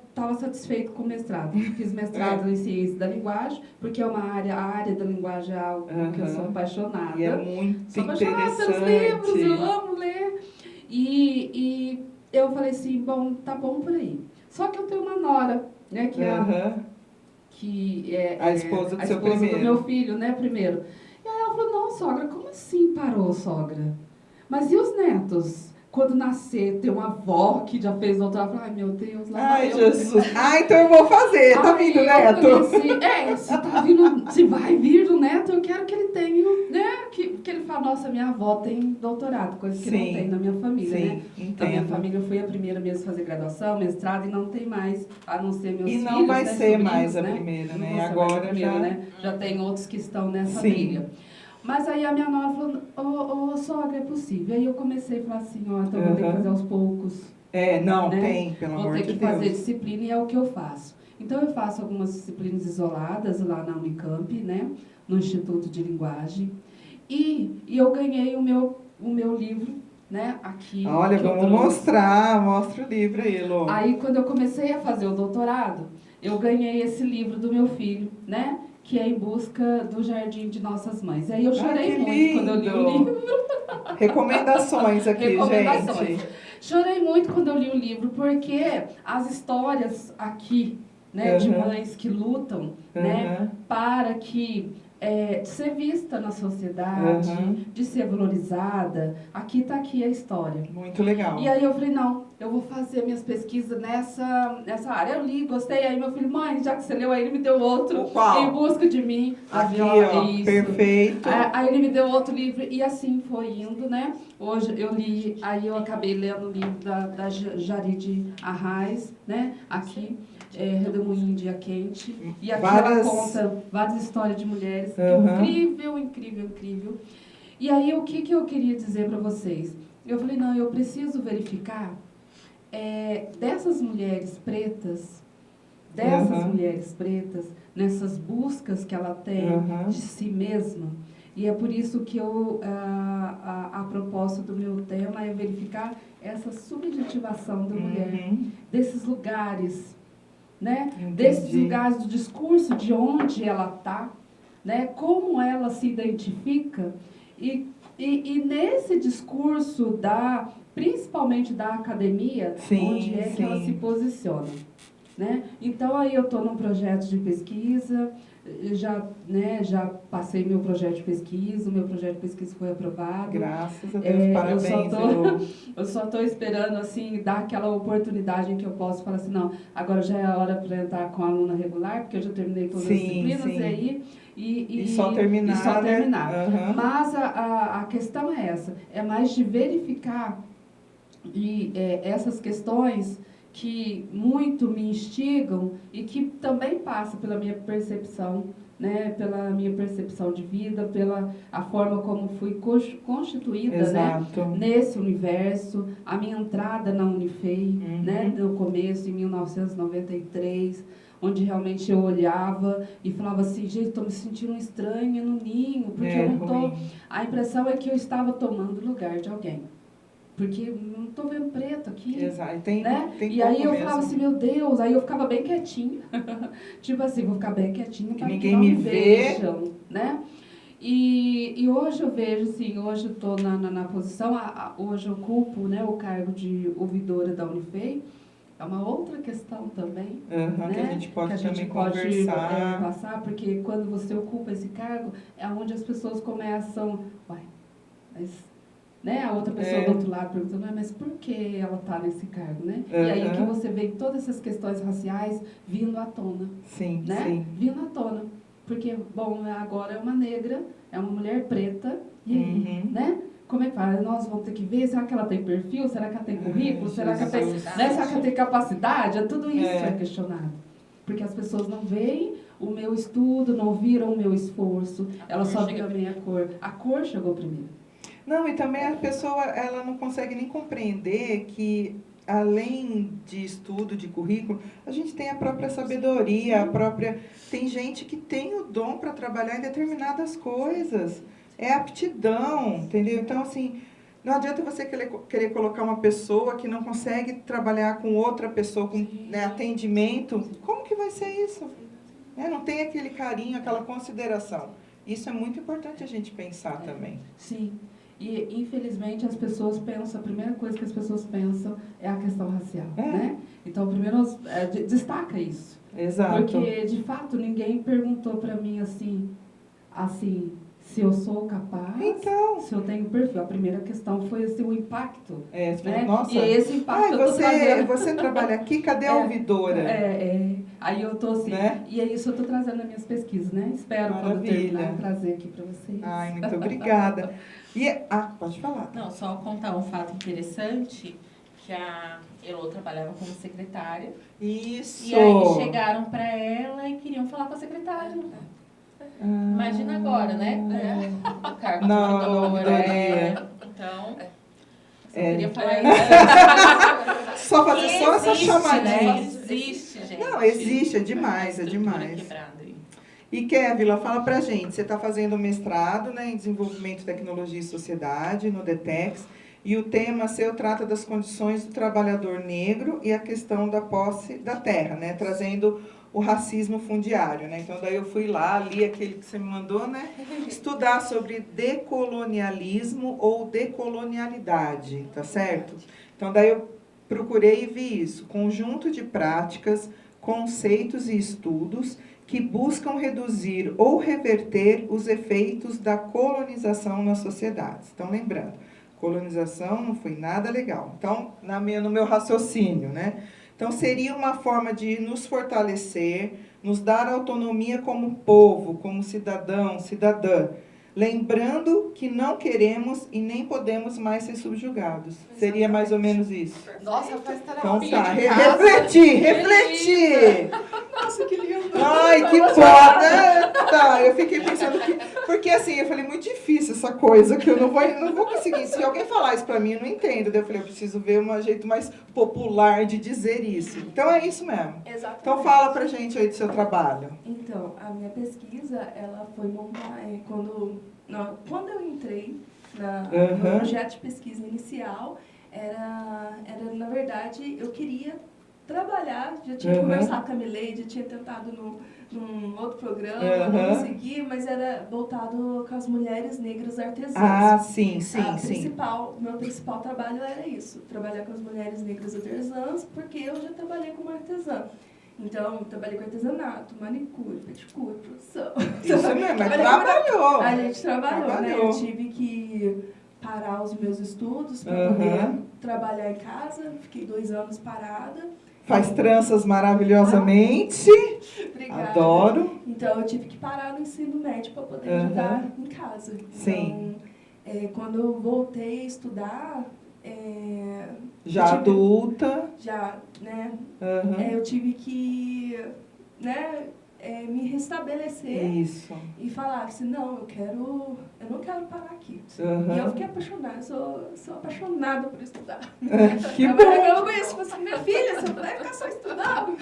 estava satisfeito com o mestrado. Fiz mestrado em ciência da linguagem, porque é a área da linguagem é algo que eu sou apaixonada. E é muito sou apaixonada pelos livros, eu amo ler. E eu falei assim, bom, tá bom por aí. Só que eu tenho uma nora, né, que é a esposa do meu filho, né, primeiro. E aí ela falou, não, sogra, como assim parou, sogra? Mas e os netos? Quando nascer, ter uma avó que já fez doutorado, eu falei, ai meu Deus, lá vai eu. Jesus. Então eu vou fazer, tá vindo o neto. Assim, se vai vir o neto, eu quero que ele tenha, né, que ele fale, nossa, minha avó tem doutorado, coisa que não tem na minha família, né? Entendo. Na minha família eu fui a primeira mesmo a fazer graduação, mestrado, e não tem mais, a não ser meus filhos. E não vai ser sobrinhos, mais a né? primeira, né? Agora primeira, né? Já tem outros que estão nessa trilha. Mas aí a minha nora falou, sogra, é possível. Aí eu comecei a falar assim, então eu vou ter que fazer aos poucos. Não, né? tem, pelo amor de Deus. Vou ter que fazer disciplina e é o que eu faço. Então eu faço algumas disciplinas isoladas lá na Unicamp, né? No Instituto de Linguagem. E eu ganhei o meu livro, né? Aqui. Olha, vamos mostra o livro aí, Lô. Aí quando eu comecei a fazer o doutorado, eu ganhei esse livro do meu filho, né? Que é Em Busca do Jardim de Nossas Mães. E aí eu chorei muito quando eu li o livro. Recomendações aqui, gente. Chorei muito quando eu li o livro, porque as histórias aqui, né, de mães que lutam, né, para que de ser vista na sociedade, de ser valorizada. Aqui a história. Muito legal. E aí eu falei, não, eu vou fazer minhas pesquisas nessa área. Eu li, gostei, aí meu filho, mãe, já que você leu, aí ele me deu outro, Em Busca de Mim. Aqui, ó, isso. Perfeito. Aí ele me deu outro livro, e assim foi indo, né? Hoje eu li, aí eu acabei lendo o livro da Jarid Arraes, né? Aqui. Redemoinho Dia Quente. E aqui ela conta várias histórias de mulheres. Incrível. E aí, o que eu queria dizer para vocês? Eu falei, não, eu preciso verificar dessas mulheres pretas, nessas buscas que ela tem de si mesma. E é por isso que a proposta do meu tema é verificar essa subjetivação da mulher, desses lugares, né? Desses lugares do discurso, de onde ela está, né? Como ela se identifica e nesse discurso principalmente da academia, onde que ela se posiciona, né? Então aí eu estou num projeto de pesquisa, já passei meu projeto de pesquisa, o meu projeto de pesquisa foi aprovado. Graças a Deus, parabéns. Eu só estou esperando, assim, dar aquela oportunidade em que eu posso falar assim, não, agora já é a hora para entrar com a aluna regular, porque eu já terminei todas as disciplinas, e aí... E só terminar. Né? Mas a questão é essa, é mais de verificar essas questões que muito me instigam e que também passa pela minha percepção, né, pela minha percepção de vida, pela a forma como fui constituída, né, nesse universo, a minha entrada na Unifei, né, no começo, em 1993, onde realmente eu olhava e falava assim, gente, estou me sentindo estranha no ninho, porque eu não tô... A impressão é que eu estava tomando lugar de alguém. Porque não estou vendo preto aqui. Exato. Né? E aí eu falava assim, meu Deus, aí eu ficava bem quietinha. Tipo assim, vou ficar bem quietinha para que ninguém me vejam, né? E hoje eu vejo, assim, hoje eu estou na posição, hoje eu ocupo, né, o cargo de ouvidora da Unifei. É uma outra questão também, né, que a gente pode também conversar. Passar, porque quando você ocupa esse cargo, é onde as pessoas começam, mas, né, a outra pessoa do outro lado perguntando, mas por que ela está nesse cargo, né? E aí que você vê todas essas questões raciais vindo à tona. Sim, né? sim. Vindo à tona. Porque, bom, agora é uma negra, é uma mulher preta, e aí, né? Como é que faz? Nós vamos ter que ver, será que ela tem perfil? Será que ela tem currículo? Será que ela tem, né? Será que ela tem capacidade? Tudo isso é questionado. Porque as pessoas não veem o meu estudo, não viram o meu esforço, elas só viram a minha cor. A cor chegou primeiro. Não, e também a pessoa, ela não consegue nem compreender que, além de estudo, de currículo, a gente tem a própria sabedoria, tem gente que tem o dom para trabalhar em determinadas coisas. É aptidão, entendeu? Então, assim, não adianta você querer colocar uma pessoa que não consegue trabalhar com outra pessoa, com, né, atendimento. Como que vai ser isso? Não tem aquele carinho, aquela consideração. Isso é muito importante a gente pensar também. Sim. E, infelizmente, as pessoas pensam, a primeira coisa que as pessoas pensam é a questão racial, né? Então, primeiro, destaca isso. Exato. Porque, de fato, ninguém perguntou para mim assim, se eu sou capaz, se eu tenho perfil. A primeira questão foi assim, o impacto. Né? Nossa. E esse impacto você trabalha aqui, cadê a ouvidora? Aí eu tô assim, né? E é isso eu tô trazendo nas minhas pesquisas, né? Espero, quando terminar, trazer aqui para vocês. Ai, muito obrigada. Pode falar. Não, só contar um fato interessante, que a Elô trabalhava como secretária. Isso. E aí chegaram para ela e queriam falar com a secretária. Imagina agora, né? O cargo de ouvidora. Então, só queria falar isso. Só fazer só essa chamadinha. Né? Existe, gente. Não, existe, é demais. E Kévila, fala pra gente, você está fazendo mestrado, né, em Desenvolvimento, Tecnologia e Sociedade, no DTEX, e o tema seu trata das condições do trabalhador negro e a questão da posse da terra, né, trazendo o racismo fundiário, né? Então, daí eu fui lá, li aquele que você me mandou, né, estudar sobre decolonialismo ou decolonialidade, tá certo? Então, daí eu procurei e vi isso, conjunto de práticas, conceitos e estudos que buscam reduzir ou reverter os efeitos da colonização nas sociedades. Então, lembrando, colonização não foi nada legal. Então, no meu raciocínio, né? Então, seria uma forma de nos fortalecer, nos dar autonomia como povo, como cidadão, cidadã, lembrando que não queremos e nem podemos mais ser subjugados. Exatamente. Seria mais ou menos isso. Nossa, faz terapia. Então tá, refletir. Nossa, que lindo. Ai, que foda. Tá, eu fiquei pensando que... Porque assim, eu falei, muito difícil essa coisa, que eu não vou conseguir. Se alguém falar isso pra mim, eu não entendo. Daí eu falei, eu preciso ver um jeito mais popular de dizer isso. Então é isso mesmo. Exatamente. Então fala pra gente aí do seu trabalho. Então, a minha pesquisa, ela foi montada quando eu entrei no projeto de pesquisa inicial, era na verdade, eu queria trabalhar, já tinha conversado com a Mileide, tinha tentado num outro programa, não consegui, mas era voltado com as mulheres negras artesãs. Ah, sim. Meu principal trabalho era isso, trabalhar com as mulheres negras artesãs, porque eu já trabalhei como artesã. Então, trabalhei com artesanato, manicure, pedicure, produção. Isso mesmo, mas trabalhou. A gente trabalhou, né? Eu tive que parar os meus estudos para poder trabalhar em casa. Fiquei 2 anos parada. Faz tranças maravilhosamente. Obrigada. Adoro. Então, eu tive que parar no ensino médio para poder ajudar em casa. Sim. Então, quando eu voltei a estudar... adulta. Já, né? Eu tive que, né, me restabelecer. Isso. E falar assim, não, eu não quero parar aqui. E eu fiquei apaixonada, sou apaixonada por estudar. Que bom. Eu conheço você, minha filha, você não vai ficar só estudando.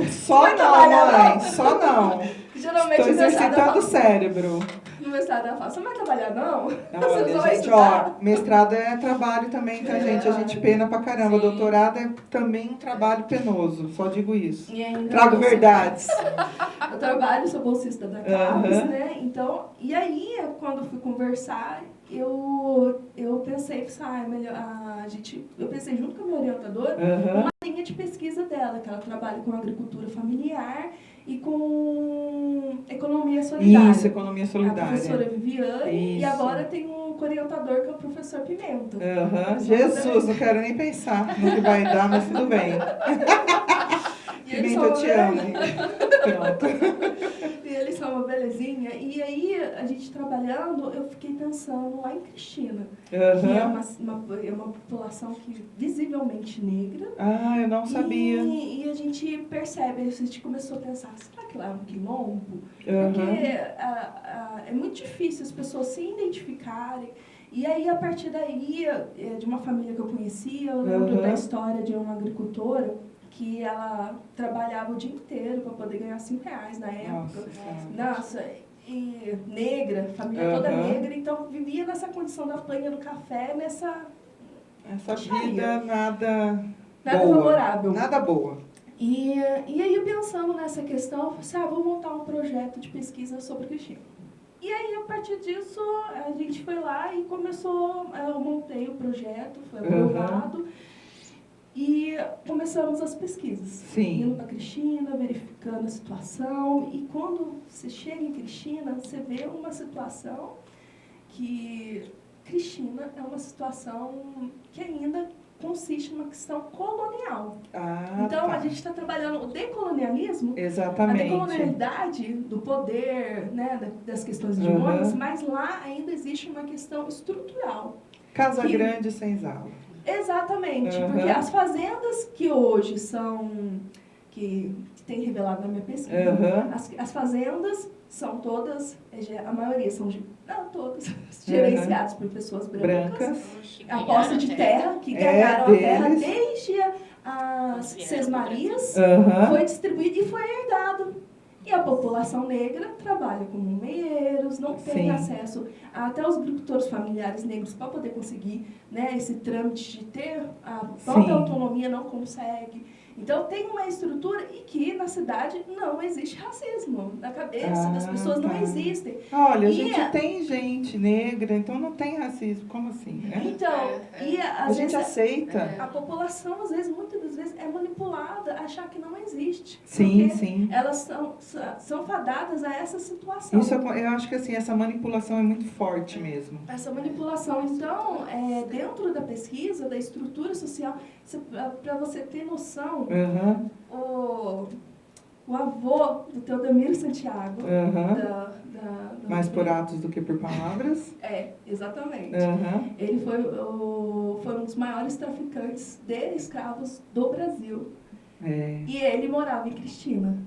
Só não, mãe, só não. Geralmente estou exercitando o cérebro. No mestrado mestrado, ela fala, você não vai trabalhar, não? Você Olha, não vai gente, estudar? ó, mestrado é trabalho também, tá, gente? A gente pena pra caramba. Sim. Doutorado é também um trabalho penoso, só digo isso. E ainda Trago verdades. Eu trabalho, sou bolsista da CAPES, né? Então, e aí, quando eu fui conversar, eu pensei, eu pensei junto com a minha orientadora, uma linha de pesquisa dela, que ela trabalha com agricultura familiar e com economia solidária. Isso, economia solidária. A professora Viviane, Isso. e agora tem um orientador que é o professor Pimenta. Jesus, não quero nem pensar no que vai dar, mas tudo bem. Pimenta, eu te amo. Pronto. E eles são uma belezinha. E aí, a gente trabalhando, eu fiquei pensando lá em Cristina, que é uma população que visivelmente negra. Ah, eu não sabia. E a gente percebe, a gente começou a pensar, será que lá é um quilombo? Porque é muito difícil as pessoas se identificarem. E aí, a partir daí, de uma família que eu conhecia, eu lembro da história de uma agricultora que ela trabalhava o dia inteiro para poder ganhar R$5 na época. Nossa, e negra, família toda negra, então vivia nessa condição da panha do café, essa vida nada boa. Favorável. Nada boa. E aí, eu pensando nessa questão, eu falei assim, vou montar um projeto de pesquisa sobre Cristina. E aí, a partir disso, a gente foi lá e começou, eu montei o projeto, foi aprovado. E começamos as pesquisas. Sim. Indo para Cristina, verificando a situação. E quando você chega em Cristina, você vê uma situação que... Cristina é uma situação que ainda consiste numa questão colonial. Então, a gente está trabalhando o decolonialismo, exatamente, a decolonialidade do poder, né, das questões hegemônicas, mas lá ainda existe uma questão estrutural. Casa grande, senzala. Exatamente, porque as fazendas que hoje são, que tem revelado na minha pesquisa, as fazendas são todas, a maioria são, todas, gerenciadas por pessoas brancas. A posse de terra, que ganharam a terra desde as Sesmarias, foi distribuída e foi herdado. E a população negra trabalha como meeiros, não tem acesso até os agricultores familiares negros para poder conseguir, né, esse trâmite de ter a própria autonomia, não consegue. Então, tem uma estrutura e que na cidade não existe racismo. Na cabeça das pessoas não existem. Olha, a gente tem gente negra, então não tem racismo. Como assim? Né? Então, a gente aceita. A população, às vezes, muitas das vezes, é manipulada a achar que não existe. Sim. Elas são fadadas a essa situação. Isso, eu acho que assim, essa manipulação é muito forte mesmo. Essa manipulação. Então, dentro da pesquisa, da estrutura social, para você ter noção, o avô do Teodomiro Santiago, mais por atos do que por palavras. Exatamente. Ele foi um dos maiores traficantes de escravos do Brasil. E ele morava em Cristina.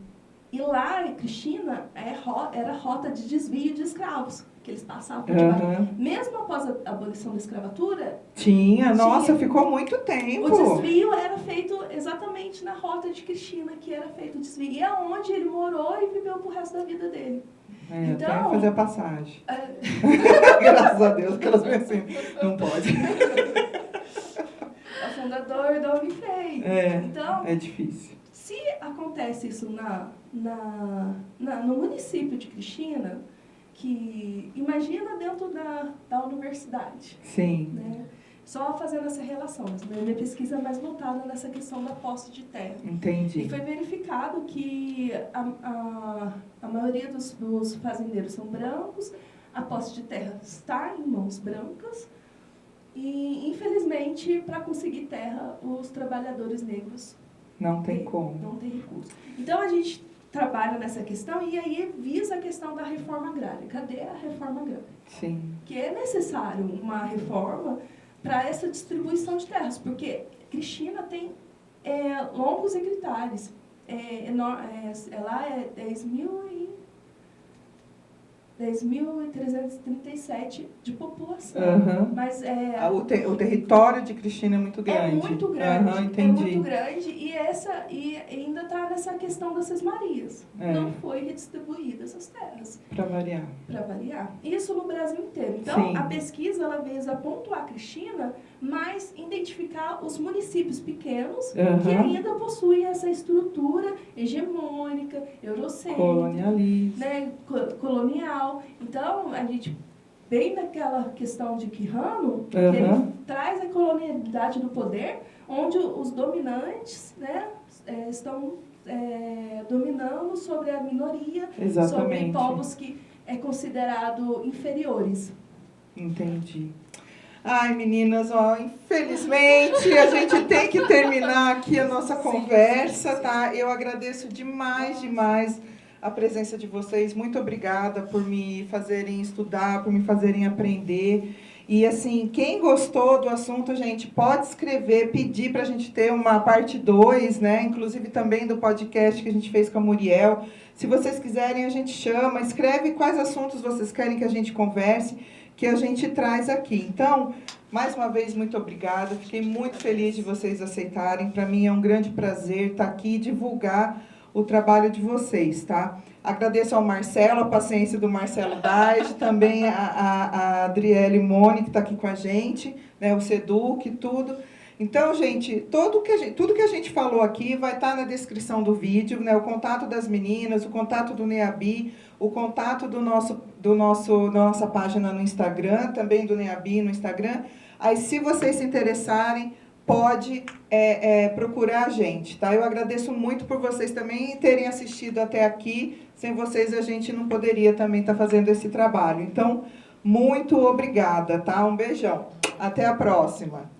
E lá em Cristina era rota de desvio de escravos, que eles passavam por debaixo. Mesmo após a abolição da escravatura... Nossa, ficou muito tempo. O desvio era feito exatamente na rota de Cristina, que era feito o desvio. E é onde ele morou e viveu pro resto da vida dele. Então, até fazer a passagem. Graças a Deus que elas pensam, não pode. É o fundador da Unifei. Então, é difícil. Se acontece isso no município de Cristina, que imagina dentro da universidade. Sim. Né? Só fazendo essa relação, mas a minha pesquisa é mais voltada nessa questão da posse de terra. Entendi. E foi verificado que a maioria dos fazendeiros são brancos, a posse de terra está em mãos brancas, e infelizmente, para conseguir terra, os trabalhadores negros não tem como. Não tem recurso. Então, a gente trabalha nessa questão e aí visa a questão da reforma agrária. Cadê a reforma agrária? Sim. Que é necessário uma reforma para essa distribuição de terras, porque Cristina tem longos hectares. Lá é 10 mil e... 10.337 de população. Mas o território de Cristina é muito grande. É muito grande. Entendi. É muito grande e ainda está nessa questão das Sesmarias. Não foi redistribuída essas terras. Para variar. Para variar. Isso no Brasil inteiro. Então, Sim. a pesquisa ela visa pontuar Cristina, mas identificar os municípios pequenos que ainda possuem essa estrutura hegemônica, eurocêntrica, colonialista, né, colonial. Então, a gente, bem naquela questão de Quijano, que ele traz a colonialidade do poder, onde os dominantes, né, estão dominando sobre a minoria, sobre povos que é considerado inferiores. Entendi. Ai, meninas, infelizmente a gente tem que terminar aqui a nossa conversa, tá? Eu agradeço demais a presença de vocês. Muito obrigada por me fazerem estudar, por me fazerem aprender. E, assim, quem gostou do assunto, gente, pode escrever, pedir para a gente ter uma parte 2, né? Inclusive também do podcast que a gente fez com a Muriel. Se vocês quiserem, a gente chama, escreve quais assuntos vocês querem que a gente converse, que a gente traz aqui. Então, mais uma vez, muito obrigada. Fiquei muito feliz de vocês aceitarem. Para mim é um grande prazer estar aqui e divulgar o trabalho de vocês, tá? Agradeço ao Marcelo, a paciência do Marcelo Daide, também a Adriele Mone, que está aqui com a gente, né, o Seduc, tudo. Então, gente, tudo que a gente falou aqui vai estar na descrição do vídeo, né, o contato das meninas, o contato do NEABI, o contato da nossa página no Instagram, também do NEABI no Instagram. Aí, se vocês se interessarem, pode procurar a gente, tá? Eu agradeço muito por vocês também terem assistido até aqui. Sem vocês, a gente não poderia também estar fazendo esse trabalho. Então, muito obrigada, tá? Um beijão. Até a próxima.